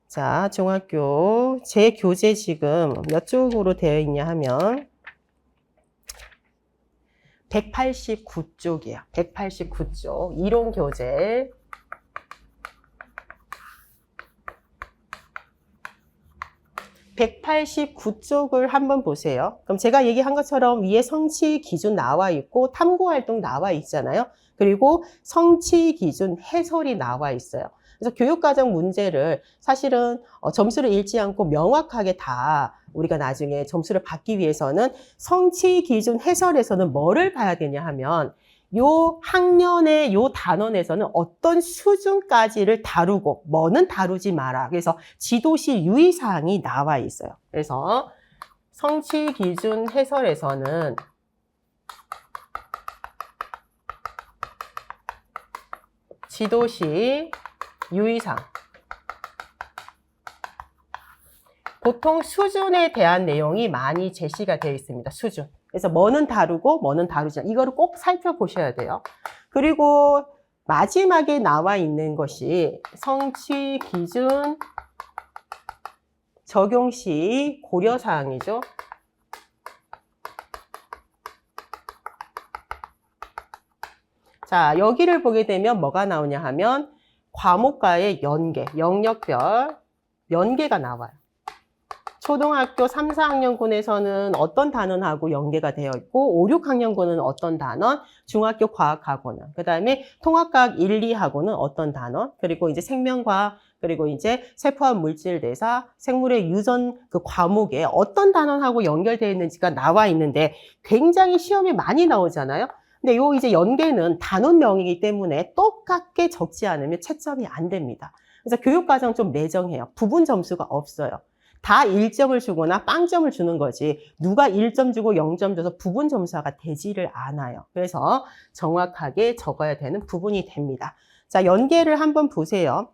자, 중학교 제 교재 지금 몇 쪽으로 되어 있냐 하면 189쪽이에요. 189쪽 이론 교재. (189쪽을) 한번 보세요. 그럼 제가 얘기한 것처럼 위에 성취 기준 나와 있고 탐구활동 나와 있잖아요. 그리고 성취 기준 해설이 나와 있어요. 그래서 교육과정 문제를 사실은 점수를 잃지 않고 명확하게 다 우리가 나중에 점수를 받기 위해서는 성취 기준 해설에서는 뭐를 봐야 되냐 하면 요 학년의 요 단원에서는 어떤 수준까지를 다루고 뭐는 다루지 마라. 그래서 지도실 유의사항이 나와 있어요. 그래서 성취 기준 해설에서는 지도시 유의사항, 보통 수준에 대한 내용이 많이 제시가 되어 있습니다. 수준. 그래서 뭐는 다루고 뭐는 다루지 않아. 이거를 꼭 살펴보셔야 돼요. 그리고 마지막에 나와 있는 것이 성취 기준 적용 시 고려사항이죠. 자, 여기를 보게 되면 뭐가 나오냐 하면 과목과의 연계, 영역별 연계가 나와요. 초등학교 3, 4학년군에서는 어떤 단원하고 연계가 되어 있고 5, 6학년군은 어떤 단원, 중학교 과학하고는, 그 다음에 통합과학 1, 2하고는 어떤 단원, 그리고 이제 생명과학, 그리고 이제 세포학 물질대사, 생물의 유전 그 과목에 어떤 단원하고 연결되어 있는지가 나와 있는데 굉장히 시험에 많이 나오잖아요. 근데 요 이제 연계는 단원명이기 때문에 똑같게 적지 않으면 채점이 안 됩니다. 그래서 교육과정 좀 매정해요. 부분 점수가 없어요. 다 1점을 주거나 빵점을 주는 거지 누가 1점 주고 0점 줘서 부분 점수가 되지를 않아요. 그래서 정확하게 적어야 되는 부분이 됩니다. 자, 연계를 한번 보세요.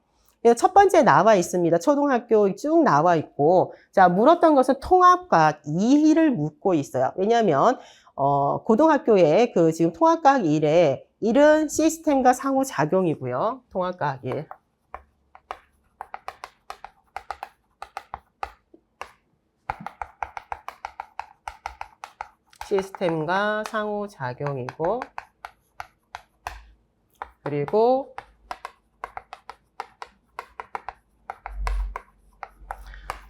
첫 번째 나와 있습니다. 초등학교 쭉 나와 있고, 자, 물었던 것은 통합과학 2를 묻고 있어요. 왜냐하면 고등학교에 그 지금 통합과학 1에 1은 시스템과 상호작용이고요. 통합과학 1. 시스템과 상호작용이고, 그리고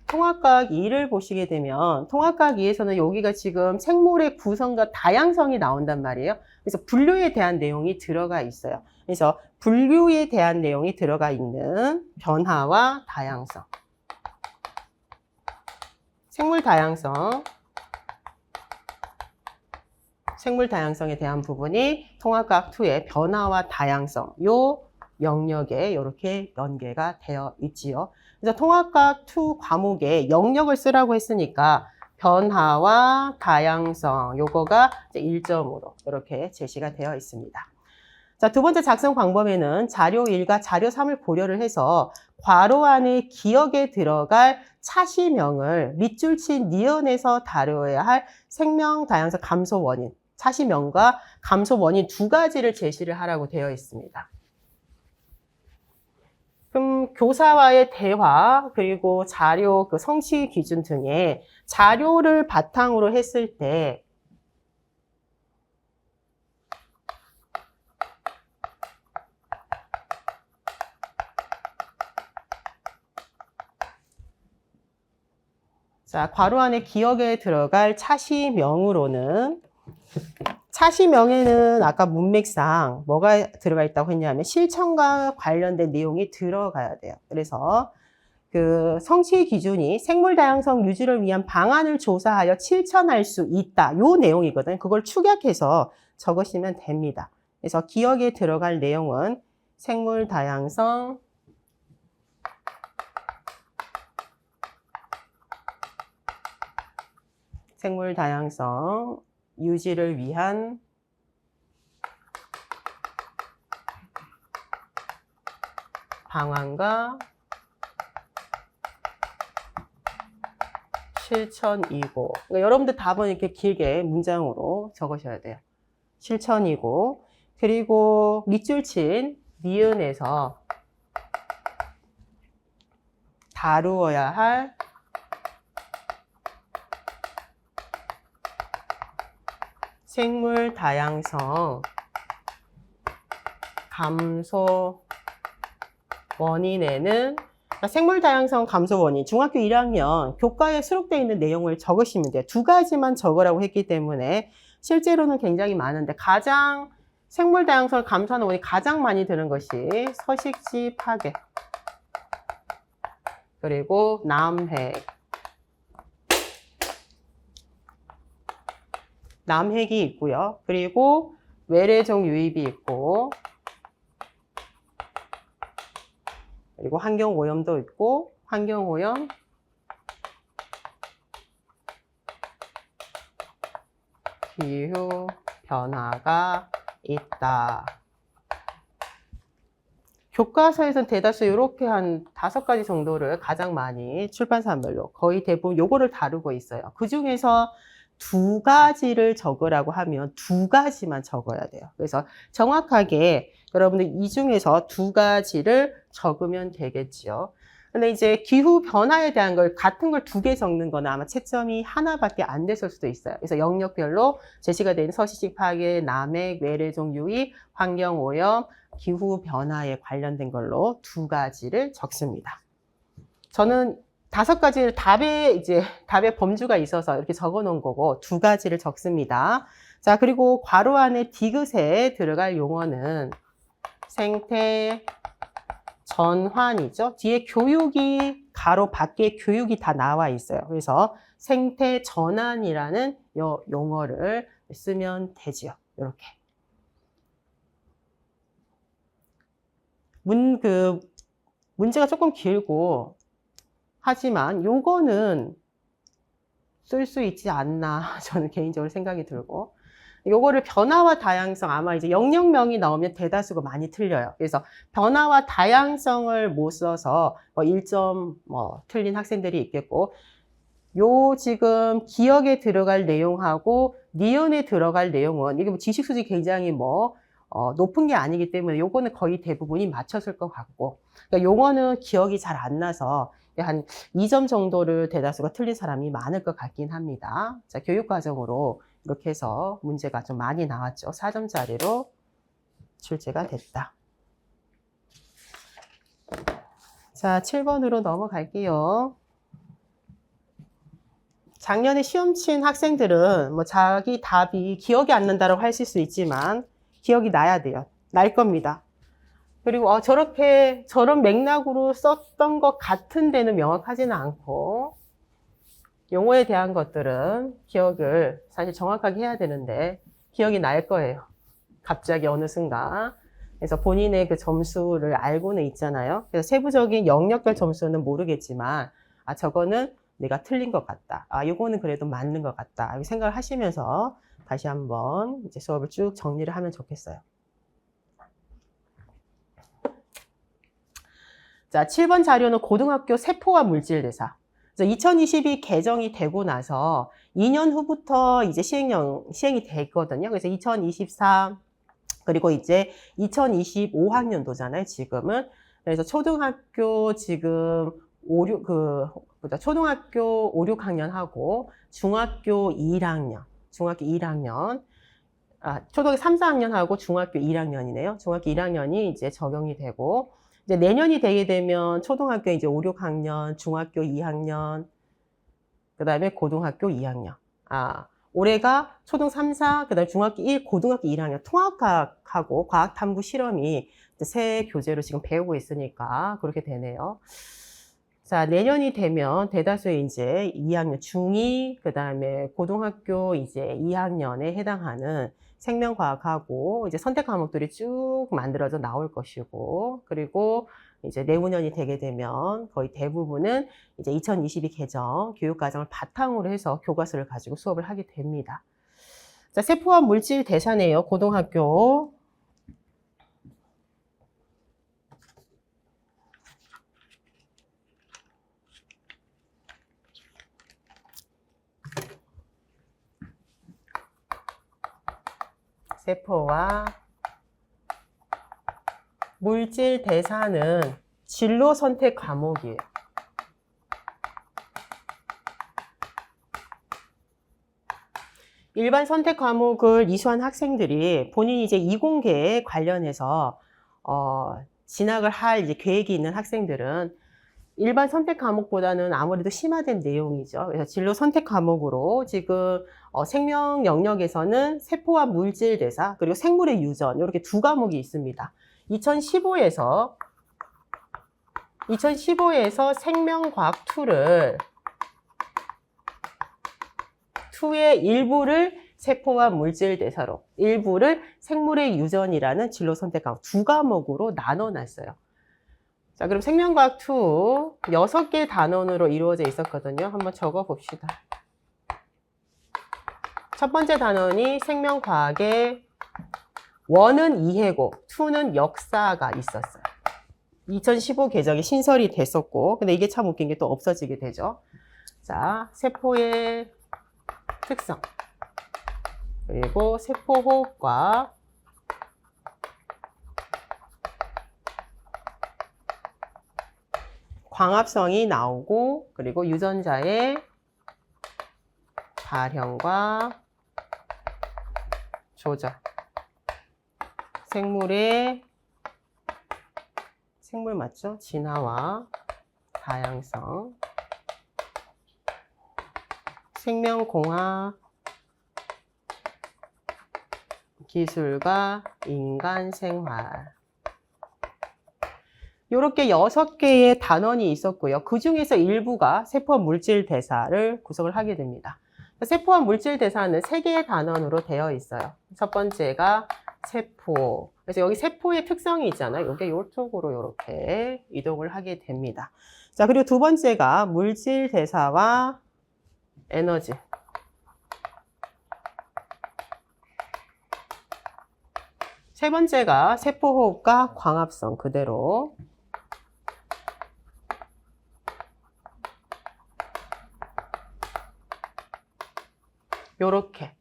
통합과학 2를 보시게 되면 통합과학 2에서는 여기가 지금 생물의 구성과 다양성이 나온단 말이에요. 그래서 분류에 대한 내용이 들어가 있어요. 그래서 분류에 대한 내용이 들어가 있는 변화와 다양성, 생물 다양성, 생물 다양성에 대한 부분이 통합과학 2의 변화와 다양성, 요 영역에 이렇게 연계가 되어 있지요. 그래서 통합과학 2 과목에 영역을 쓰라고 했으니까 변화와 다양성, 요거가 1점으로 이렇게 제시가 되어 있습니다. 자, 두 번째 작성 방법에는 자료 1과 자료 3을 고려를 해서 괄호 안에 기억에 들어갈 차시명을 밑줄 친 니은에서 다뤄야 할 생명 다양성 감소 원인, 차시명과 감소 원인 두 가지를 제시를 하라고 되어 있습니다. 그럼 교사와의 대화, 그리고 자료 그 성취 기준 등의 자료를 바탕으로 했을 때 자, 괄호 안에 기억에 들어갈 차시명으로는 차시명에는 아까 문맥상 뭐가 들어가 있다고 했냐면 실천과 관련된 내용이 들어가야 돼요. 그래서 그 성취 기준이 생물 다양성 유지를 위한 방안을 조사하여 실천할 수 있다. 요 내용이거든요. 그걸 축약해서 적으시면 됩니다. 그래서 기억에 들어갈 내용은 생물 다양성 유지를 위한 방안과 실천이고, 그러니까 여러분들 답은 이렇게 길게 문장으로 적으셔야 돼요. 실천이고, 그리고 밑줄 친 니은에서 다루어야 할 생물 다양성 감소 원인에는 생물 다양성 감소 원인, 중학교 1학년 교과에 수록되어 있는 내용을 적으시면 돼요. 두 가지만 적으라고 했기 때문에 실제로는 굉장히 많은데 가장 생물 다양성을 감소하는 원인이 가장 많이 드는 것이 서식지 파괴, 그리고 남획이 있고요. 그리고 외래종 유입이 있고, 그리고 환경오염도 있고, 환경오염, 기후 변화가 있다. 교과서에서는 대다수 이렇게 한 5가지 정도를 가장 많이 출판사별로 거의 대부분 요거를 다루고 있어요. 그 중에서 2가지를 적으라고 하면 2가지만 적어야 돼요. 그래서 정확하게 여러분들 이 중에서 2가지를 적으면 되겠죠. 근데 이제 기후 변화에 대한 걸 같은 걸 2개 적는 거는 아마 채점이 하나밖에 안 됐을 수도 있어요. 그래서 영역별로 제시가 된 서식지 파괴, 남획, 외래종 유입, 환경 오염, 기후 변화에 관련된 걸로 2가지를 적습니다. 저는 5가지를 답의 범주가 있어서 이렇게 적어 놓은 거고 2가지를 적습니다. 자, 그리고 괄호 안에 디귿에 들어갈 용어는 생태 전환이죠. 뒤에 교육이 가로 밖에 교육이 다 나와 있어요. 그래서 생태 전환이라는 용어를 쓰면 되지요. 이렇게. 문제가 조금 길고 하지만 요거는 쓸 수 있지 않나 저는 개인적으로 생각이 들고, 요거를 변화와 다양성, 아마 이제 영역명이 나오면 대다수가 많이 틀려요. 그래서 변화와 다양성을 못 써서 1점 틀린 학생들이 있겠고, 요 지금 기억에 들어갈 내용하고 니은에 들어갈 내용은 이게 지식 수준이 굉장히 높은 게 아니기 때문에 요거는 거의 대부분이 맞췄을 것 같고, 그러니까 용어는 기억이 잘 안 나서 한 2점 정도를 대다수가 틀린 사람이 많을 것 같긴 합니다. 자, 교육과정으로 이렇게 해서 문제가 좀 많이 나왔죠. 4점짜리로 출제가 됐다. 자, 7번으로 넘어갈게요. 작년에 시험 친 학생들은 자기 답이 기억이 안 난다고 하실 수 있지만 기억이 나야 돼요. 날 겁니다. 그리고 저런 맥락으로 썼던 것 같은 데는 명확하지는 않고, 용어에 대한 것들은 기억을 사실 정확하게 해야 되는데 기억이 날 거예요. 갑자기 어느 순간. 그래서 본인의 그 점수를 알고는 있잖아요. 그래서 세부적인 영역별 점수는 모르겠지만, 저거는 내가 틀린 것 같다. 요거는 그래도 맞는 것 같다. 이렇게 생각을 하시면서 다시 한번 이제 수업을 쭉 정리를 하면 좋겠어요. 자, 7번 자료는 고등학교 세포와 물질 대사. 2022 개정이 되고 나서 2년 후부터 이제 시행이 됐거든요. 그래서 2024, 그리고 이제 2025학년도잖아요, 지금은. 그래서 초등학교 지금 초등학교 5, 6학년하고 중학교 1학년, 초등학교 3, 4학년하고 중학교 1학년이네요. 중학교 1학년이 이제 적용이 되고, 이제 내년이 되게 되면 초등학교 이제 5, 6학년, 중학교 2학년, 그 다음에 고등학교 2학년. 올해가 초등 3, 4, 그 다음에 중학교 1, 고등학교 1학년 통합과학하고 과학탐구 실험이 새 교재로 지금 배우고 있으니까 그렇게 되네요. 자, 내년이 되면 대다수의 이제 2학년, 중2, 그 다음에 고등학교 이제 2학년에 해당하는 생명과학하고 이제 선택 과목들이 쭉 만들어져 나올 것이고, 그리고 이제 내후년이 되게 되면 거의 대부분은 이제 2022 개정 교육과정을 바탕으로 해서 교과서를 가지고 수업을 하게 됩니다. 자, 세포와 물질 대사네요. 고등학교. 세포와 물질 대사는 진로 선택 과목이에요. 일반 선택 과목을 이수한 학생들이 본인이 이제 이공계에 관련해서 진학을 할 이제 계획이 있는 학생들은 일반 선택 과목보다는 아무래도 심화된 내용이죠. 그래서 진로 선택 과목으로 지금 생명 영역에서는 세포와 물질 대사 그리고 생물의 유전 이렇게 두 과목이 있습니다. 2015에서 생명과학 2의 일부를 세포와 물질 대사로, 일부를 생물의 유전이라는 진로 선택 과목 두 과목으로 나눠놨어요. 자, 그럼 생명과학 2 6개 단원으로 이루어져 있었거든요. 한번 적어 봅시다. 첫 번째 단원이 생명과학의 1은 이해고, 2는 역사가 있었어요. 2015 개정이 신설이 됐었고, 근데 이게 참 웃긴 게 또 없어지게 되죠. 자, 세포의 특성, 그리고 세포호흡과 광합성이 나오고, 그리고 유전자의 발현과 조절, 생물 맞죠? 진화와 다양성, 생명공학, 기술과 인간생활. 이렇게 6개의 단원이 있었고요. 그 중에서 일부가 세포와 물질 대사를 구성을 하게 됩니다. 세포와 물질 대사는 3개의 단원으로 되어 있어요. 첫 번째가 세포. 그래서 여기 세포의 특성이 있잖아요. 이게 이쪽으로 이렇게 이동을 하게 됩니다. 자, 그리고 두 번째가 물질 대사와 에너지. 세 번째가 세포호흡과 광합성 그대로. 요렇게.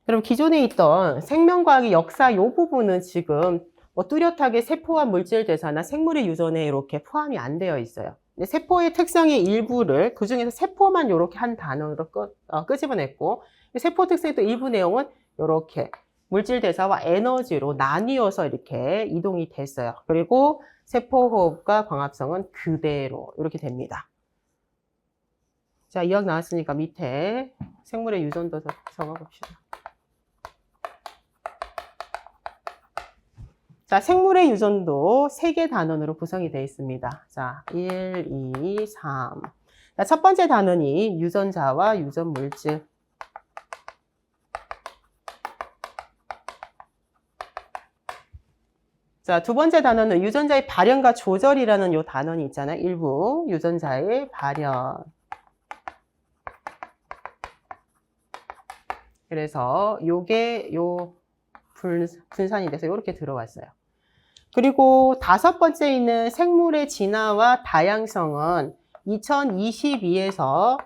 그럼 기존에 있던 생명과학의 역사 이 부분은 지금 뚜렷하게 세포와 물질 대사나 생물의 유전에 이렇게 포함이 안 되어 있어요. 근데 세포의 특성의 일부를 그 중에서 세포만 이렇게 한 단어로 끄집어냈고, 세포 특성의 또 일부 내용은 이렇게 물질 대사와 에너지로 나뉘어서 이렇게 이동이 됐어요. 그리고 세포호흡과 광합성은 그대로 이렇게 됩니다. 자, 2학 나왔으니까 밑에 생물의 유전도 적어봅시다. 자, 생물의 유전도 3개 단원으로 구성이 되어 있습니다. 자, 1, 2, 3. 자, 첫 번째 단원이 유전자와 유전 물질. 자, 두 번째 단원은 유전자의 발현과 조절이라는 요 단원이 있잖아요. 일부 유전자의 발현. 그래서 요게 분산이 돼서 이렇게 들어왔어요. 그리고 다섯 번째 있는 생물의 진화와 다양성은 2022에서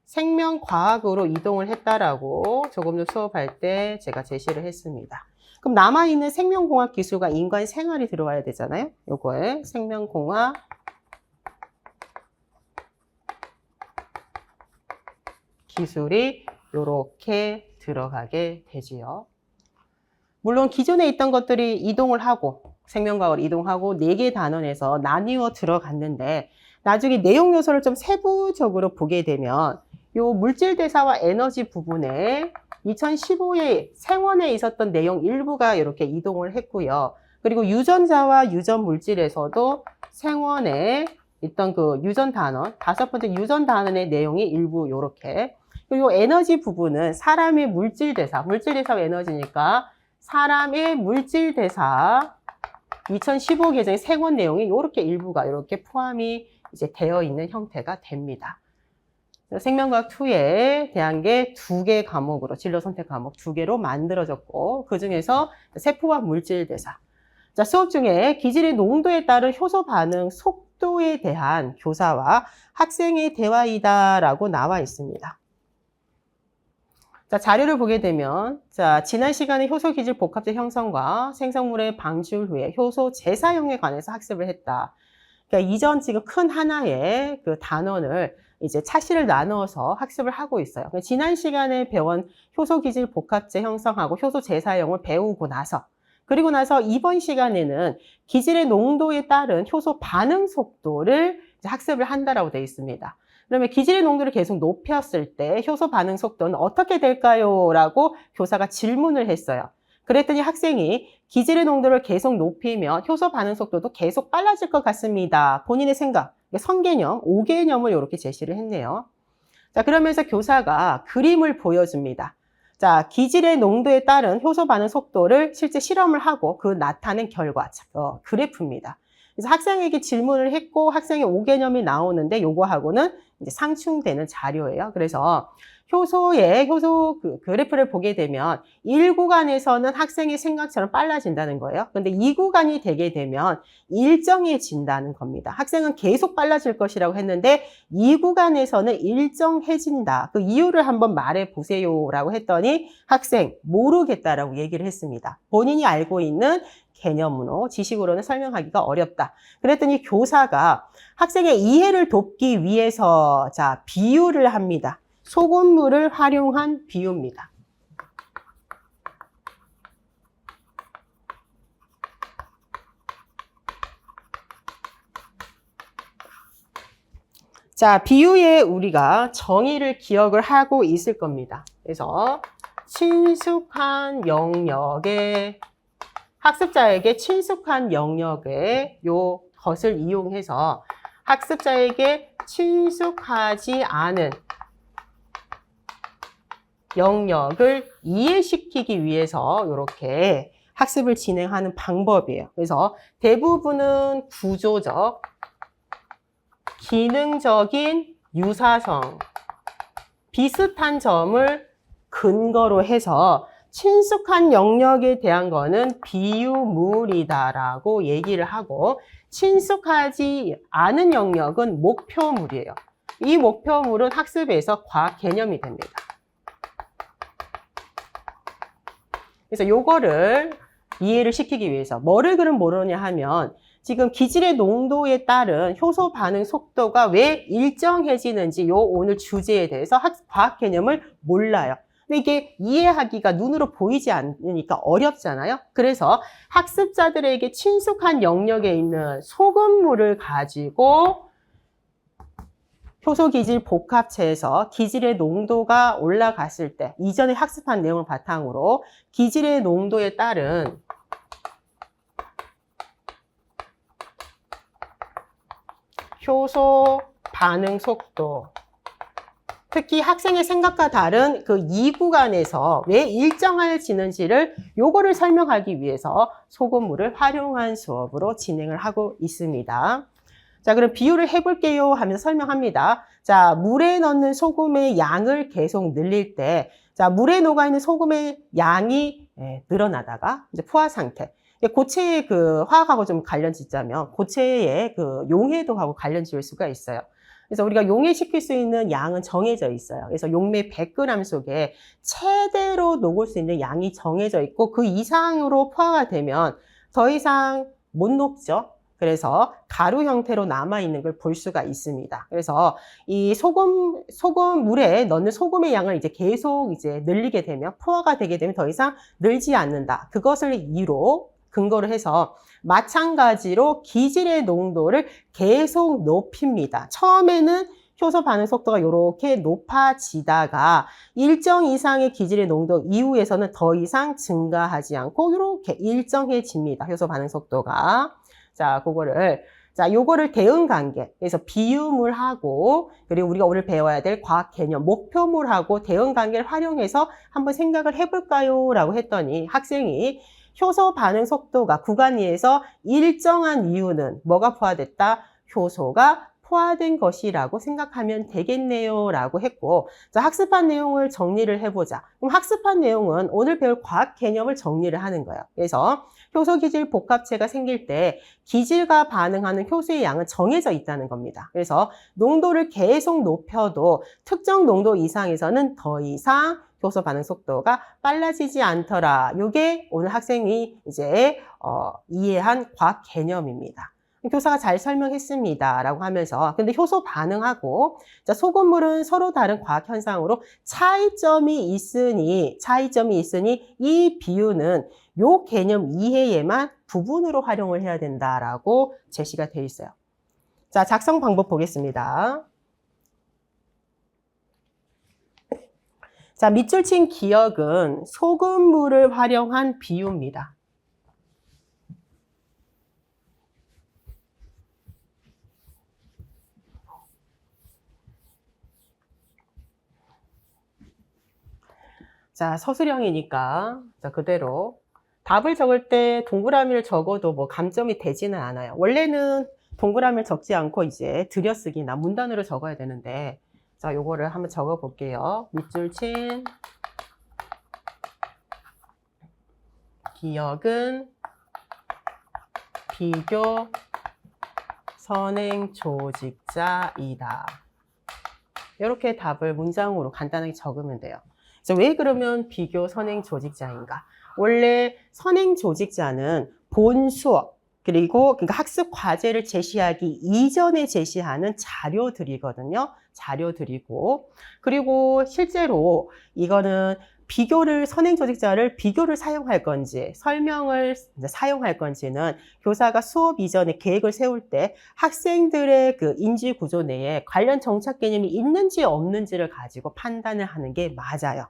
생명과학으로 이동을 했다라고 조금 더 수업할 때 제가 제시를 했습니다. 그럼 남아있는 생명공학 기술과 인간생활이 들어와야 되잖아요. 요거에 생명공학 기술이 이렇게 들어가게 되지요. 물론 기존에 있던 것들이 이동을 하고 생명과학으로 이동하고 4개 단원에서 나뉘어 들어갔는데 나중에 내용 요소를 좀 세부적으로 보게 되면 요 물질 대사와 에너지 부분에 2015에 생원에 있었던 내용 일부가 이렇게 이동을 했고요. 그리고 유전자와 유전 물질에서도 생원에 있던 그 유전 단원, 5번째 유전 단원의 내용이 일부 이렇게. 그리고 에너지 부분은 사람의 물질 대사와 에너지니까 사람의 물질 대사 2015 개정의 생원 내용이 이렇게 일부가 이렇게 포함이 이제 되어 있는 형태가 됩니다. 생명과학 2에 대한 게 2개 과목으로 진로 선택 과목 2개로 만들어졌고 그 중에서 세포와 물질 대사. 자, 수업 중에 기질의 농도에 따른 효소 반응 속도에 대한 교사와 학생의 대화이다라고 나와 있습니다. 자, 자료를 보게 되면, 자, 지난 시간에 효소 기질 복합체 형성과 생성물의 방출 후에 효소 재사용에 관해서 학습을 했다. 그러니까 이전 지금 큰 하나의 그 단원을 이제 차시를 나누어서 학습을 하고 있어요. 그러니까 지난 시간에 배운 효소 기질 복합체 형성하고 효소 재사용을 배우고 나서, 그리고 나서 이번 시간에는 기질의 농도에 따른 효소 반응 속도를 이제 학습을 한다라고 되어 있습니다. 그러면 기질의 농도를 계속 높였을 때 효소 반응 속도는 어떻게 될까요? 라고 교사가 질문을 했어요. 그랬더니 학생이 기질의 농도를 계속 높이면 효소 반응 속도도 계속 빨라질 것 같습니다. 본인의 생각, 선개념, 5개념을 이렇게 제시를 했네요. 자, 그러면서 교사가 그림을 보여줍니다. 자, 기질의 농도에 따른 효소 반응 속도를 실제 실험을 하고 그 나타낸 결과, 그래프입니다. 그래서 학생에게 질문을 했고 학생의 5개념이 나오는데 요거하고는 이제 상충되는 자료예요. 그래서 효소의 효소 그래프를 보게 되면 1구간에서는 학생의 생각처럼 빨라진다는 거예요. 그런데 2구간이 되게 되면 일정해진다는 겁니다. 학생은 계속 빨라질 것이라고 했는데 2구간에서는 일정해진다. 그 이유를 한번 말해 보세요라고 했더니 학생 모르겠다라고 얘기를 했습니다. 본인이 알고 있는 개념으로, 지식으로는 설명하기가 어렵다. 그랬더니 교사가 학생의 이해를 돕기 위해서 자, 비유를 합니다. 소금물을 활용한 비유입니다. 자, 비유에 우리가 정의를 기억을 하고 있을 겁니다. 그래서 친숙한 영역에 학습자에게 친숙한 영역에 요 것을 이용해서 학습자에게 친숙하지 않은 영역을 이해시키기 위해서 이렇게 학습을 진행하는 방법이에요. 그래서 대부분은 구조적, 기능적인 유사성, 비슷한 점을 근거로 해서 친숙한 영역에 대한 거는 비유물이다라고 얘기를 하고 친숙하지 않은 영역은 목표물이에요. 이 목표물은 학습에서 과학 개념이 됩니다. 그래서 요거를 이해를 시키기 위해서 뭐를 그럼 모르냐 하면 지금 기질의 농도에 따른 효소 반응 속도가 왜 일정해지는지 요 오늘 주제에 대해서 과학 개념을 몰라요. 근데 이게 이해하기가 눈으로 보이지 않으니까 어렵잖아요. 그래서 학습자들에게 친숙한 영역에 있는 소금물을 가지고 효소 기질 복합체에서 기질의 농도가 올라갔을 때 이전에 학습한 내용을 바탕으로 기질의 농도에 따른 효소 반응 속도, 특히 학생의 생각과 다른 그 2구간에서 왜 일정해지는지를 요거를 설명하기 위해서 소금물을 활용한 수업으로 진행을 하고 있습니다. 자, 그럼 비유를 해볼게요 하면서 설명합니다. 자, 물에 넣는 소금의 양을 계속 늘릴 때, 자, 물에 녹아있는 소금의 양이 늘어나다가 이제 포화 상태. 고체의 그 화학하고 좀 관련 짓자면 고체의 그 용해도하고 관련 지을 수가 있어요. 그래서 우리가 용해시킬 수 있는 양은 정해져 있어요. 그래서 용매 100g 속에 최대로 녹을 수 있는 양이 정해져 있고 그 이상으로 포화가 되면 더 이상 못 녹죠. 그래서 가루 형태로 남아있는 걸 볼 수가 있습니다. 그래서 이 물에 넣는 소금의 양을 이제 계속 이제 늘리게 되면 포화가 되게 되면 더 이상 늘지 않는다. 그것을 이유로 근거로 해서 마찬가지로 기질의 농도를 계속 높입니다. 처음에는 효소 반응 속도가 이렇게 높아지다가 일정 이상의 기질의 농도 이후에서는 더 이상 증가하지 않고 이렇게 일정해집니다. 효소 반응 속도가. 자, 요거를 대응 관계. 그래서 비유물하고, 그리고 우리가 오늘 배워야 될 과학 개념, 목표물하고 대응 관계를 활용해서 한번 생각을 해볼까요? 라고 했더니 학생이 효소 반응 속도가 구간위에서 일정한 이유는 뭐가 포함됐다? 효소가 포화된 것이라고 생각하면 되겠네요 라고 했고, 자, 학습한 내용을 정리를 해보자. 그럼 학습한 내용은 오늘 배울 과학 개념을 정리를 하는 거예요. 그래서 효소 기질 복합체가 생길 때 기질과 반응하는 효소의 양은 정해져 있다는 겁니다. 그래서 농도를 계속 높여도 특정 농도 이상에서는 더 이상 효소 반응 속도가 빨라지지 않더라. 이게 오늘 학생이 이제 이해한 과학 개념입니다. 교사가 잘 설명했습니다. 라고 하면서, 근데 효소 반응하고, 자, 소금물은 서로 다른 과학 현상으로 차이점이 있으니, 이 비유는 요 개념 이해에만 부분으로 활용을 해야 된다라고 제시가 되어 있어요. 자, 작성 방법 보겠습니다. 자, 밑줄 친 기억은 소금물을 활용한 비유입니다. 자, 서술형이니까, 자, 그대로. 답을 적을 때 동그라미를 적어도 뭐 감점이 되지는 않아요. 원래는 동그라미를 적지 않고 이제 들여쓰기나 문단으로 적어야 되는데, 자, 요거를 한번 적어 볼게요. 밑줄 친 기억은 비교 선행 조직자이다. 이렇게 답을 문장으로 간단하게 적으면 돼요. 왜 그러면 비교 선행 조직자인가? 원래 선행 조직자는 본 수업, 그러니까 학습 과제를 제시하기 이전에 제시하는 자료들이거든요. 자료들이고, 그리고 실제로 이거는 선행 조직자를 비교를 사용할 건지, 설명을 사용할 건지는 교사가 수업 이전에 계획을 세울 때 학생들의 그 인지 구조 내에 관련 정착 개념이 있는지 없는지를 가지고 판단을 하는 게 맞아요.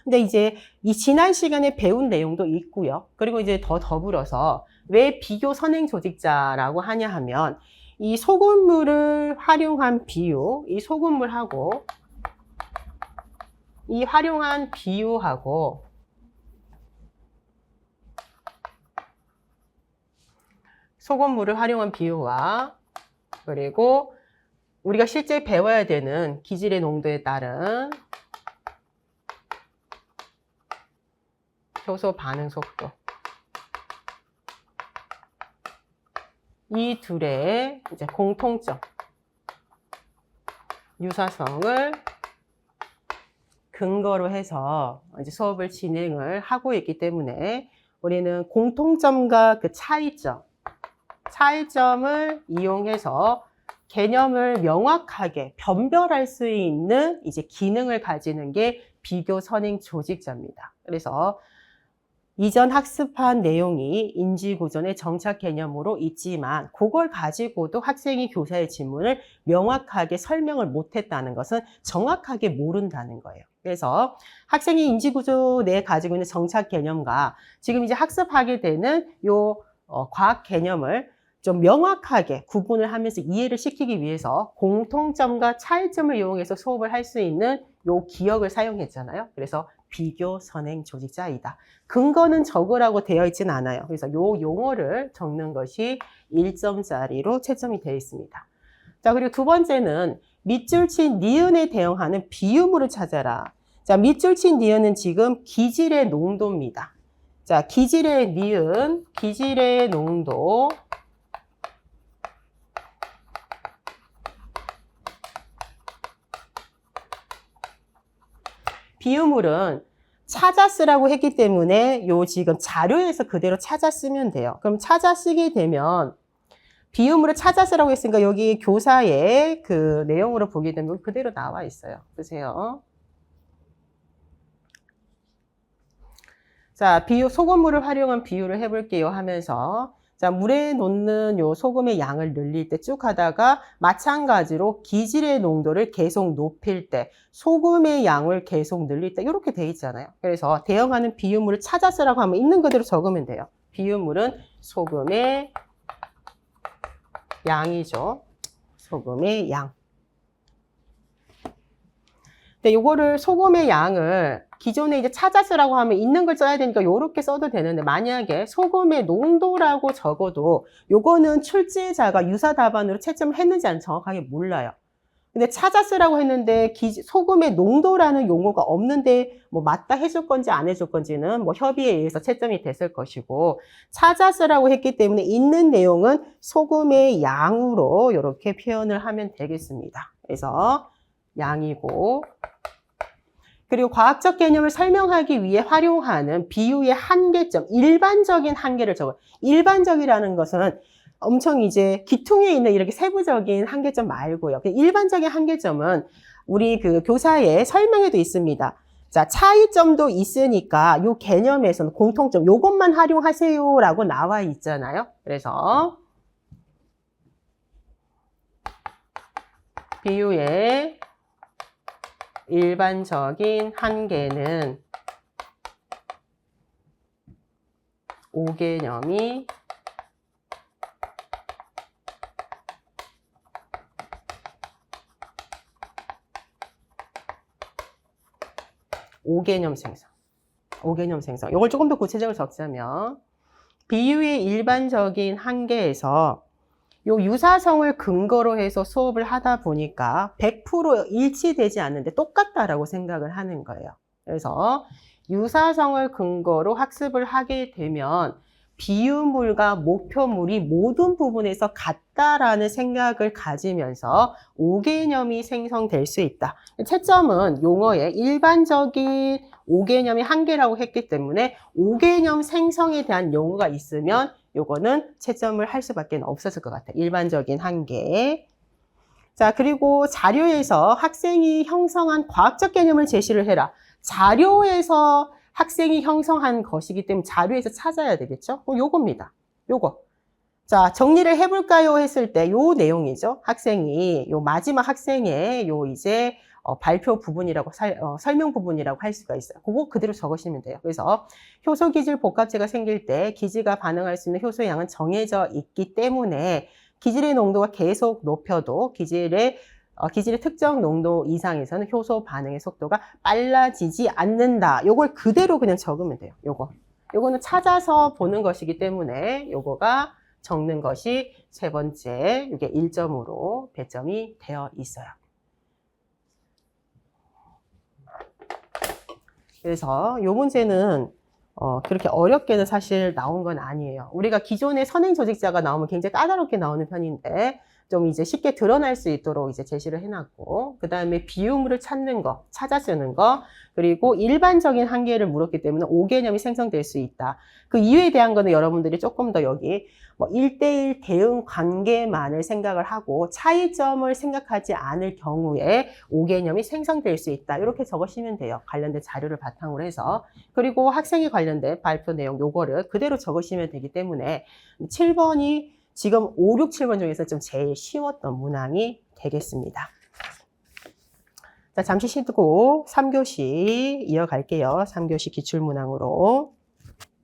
근데 이제 이 지난 시간에 배운 내용도 있고요. 그리고 이제 더 더불어서 왜 비교 선행 조직자라고 하냐 하면 이 소금물을 활용한 비유, 이 소금물하고 이 활용한 비유하고 소금물을 활용한 비유와 그리고 우리가 실제 배워야 되는 기질의 농도에 따른 효소 반응 속도, 이 둘의 이제 공통점, 유사성을 근거로 해서 이제 수업을 진행을 하고 있기 때문에 우리는 공통점과 그 차이점을 이용해서 개념을 명확하게 변별할 수 있는 이제 기능을 가지는 게 비교 선행 조직자입니다. 그래서 이전 학습한 내용이 인지구조의 정착 개념으로 있지만 그걸 가지고도 학생이 교사의 질문을 명확하게 설명을 못했다는 것은 정확하게 모른다는 거예요. 그래서 학생이 인지구조 내에 가지고 있는 정착 개념과 지금 이제 학습하게 되는 요 과학 개념을 좀 명확하게 구분을 하면서 이해를 시키기 위해서 공통점과 차이점을 이용해서 수업을 할 수 있는 요 기억을 사용했잖아요. 그래서 비교 선행 조직자이다. 근거는 적으라고 되어 있지는 않아요. 그래서 요 용어를 적는 것이 1점짜리로 채점이 되어 있습니다. 자, 그리고 두 번째는 밑줄 친 니은에 대응하는 비유물을 찾아라. 자, 밑줄 친 니은은 지금 기질의 농도입니다. 자, 기질의 니은, 기질의 농도. 비유물은 찾아 쓰라고 했기 때문에 요 지금 자료에서 그대로 찾아 쓰면 돼요. 그럼 찾아 쓰게 되면 비유물을 찾아 쓰라고 했으니까 여기 교사의 그 내용으로 보게 되면 그대로 나와 있어요. 보세요. 자, 소금물을 활용한 비유를 해볼게요 하면서 자, 물에 놓는 요 소금의 양을 늘릴 때 쭉 하다가 마찬가지로 기질의 농도를 계속 높일 때 소금의 양을 계속 늘릴 때 이렇게 돼 있잖아요. 그래서 대응하는 비유물을 찾아 쓰라고 하면 있는 그대로 적으면 돼요. 비유물은 소금의 양이죠. 소금의 양. 근데 요거를 소금의 양을 기존에 이제 찾아 쓰라고 하면 있는 걸 써야 되니까 요렇게 써도 되는데 만약에 소금의 농도라고 적어도 요거는 출제자가 유사 답안으로 채점을 했는지 안 정확하게 몰라요. 근데 찾아 쓰라고 했는데 소금의 농도라는 용어가 없는데 뭐 맞다 해줄 건지 안 해줄 건지는 뭐 협의에 의해서 채점이 됐을 것이고 찾아 쓰라고 했기 때문에 있는 내용은 소금의 양으로 이렇게 표현을 하면 되겠습니다. 그래서 양이고 그리고 과학적 개념을 설명하기 위해 활용하는 비유의 한계점, 일반적인 한계를 적어요. 일반적이라는 것은 엄청 이제 기퉁에 있는 이렇게 세부적인 한계점 말고요. 일반적인 한계점은 우리 그 교사의 설명에도 있습니다. 자, 차이점도 있으니까 요 개념에서는 공통점, 요것만 활용하세요라고 나와 있잖아요. 그래서 비유의 일반적인 한계는 오개념이 오개념 생성. 오개념 생성. 이걸 조금 더 구체적으로 적자면 비유의 일반적인 한계에서 요 유사성을 근거로 해서 수업을 하다 보니까 100% 일치되지 않는데 똑같다라고 생각을 하는 거예요. 그래서 유사성을 근거로 학습을 하게 되면 비유물과 목표물이 모든 부분에서 같다라는 생각을 가지면서 오개념이 생성될 수 있다. 채점은 용어의 일반적인 오개념이 한계라고 했기 때문에 오개념 생성에 대한 용어가 있으면 요거는 채점을 할 수밖에 없었을 것 같아요. 일반적인 한계. 자, 그리고 자료에서 학생이 형성한 과학적 개념을 제시를 해라. 자료에서 학생이 형성한 것이기 때문에 자료에서 찾아야 되겠죠? 요겁니다. 요거. 자, 정리를 해볼까요? 했을 때 요 내용이죠. 학생이, 요 마지막 학생의 요 이제 발표 부분이라고, 설명 부분이라고 할 수가 있어요. 그거 그대로 적으시면 돼요. 그래서 효소 기질 복합체가 생길 때 기질과 반응할 수 있는 효소의 양은 정해져 있기 때문에 기질의 농도가 계속 높여도 기질의 특정 농도 이상에서는 효소 반응의 속도가 빨라지지 않는다. 요걸 그대로 그냥 적으면 돼요. 요거는 찾아서 보는 것이기 때문에 요거가 적는 것이 세 번째, 이게 1점으로 배점이 되어 있어요. 그래서 요 문제는 그렇게 어렵게는 사실 나온 건 아니에요. 우리가 기존에 선행 조직자가 나오면 굉장히 까다롭게 나오는 편인데 좀 이제 쉽게 드러날 수 있도록 이제 제시를 해놨고, 그 다음에 비유물을 찾는 거, 찾아쓰는 거, 그리고 일반적인 한계를 물었기 때문에 오개념이 생성될 수 있다. 그 이유에 대한 거는 여러분들이 조금 더 여기 뭐 1대1 대응 관계만을 생각을 하고 차이점을 생각하지 않을 경우에 오개념이 생성될 수 있다. 이렇게 적으시면 돼요. 관련된 자료를 바탕으로 해서. 그리고 학생이 관련된 발표 내용 요거를 그대로 적으시면 되기 때문에 7번이 지금 5, 6, 7번 중에서 좀 제일 쉬웠던 문항이 되겠습니다. 자, 잠시 쉬고 3교시 이어갈게요. 3교시 기출문항으로.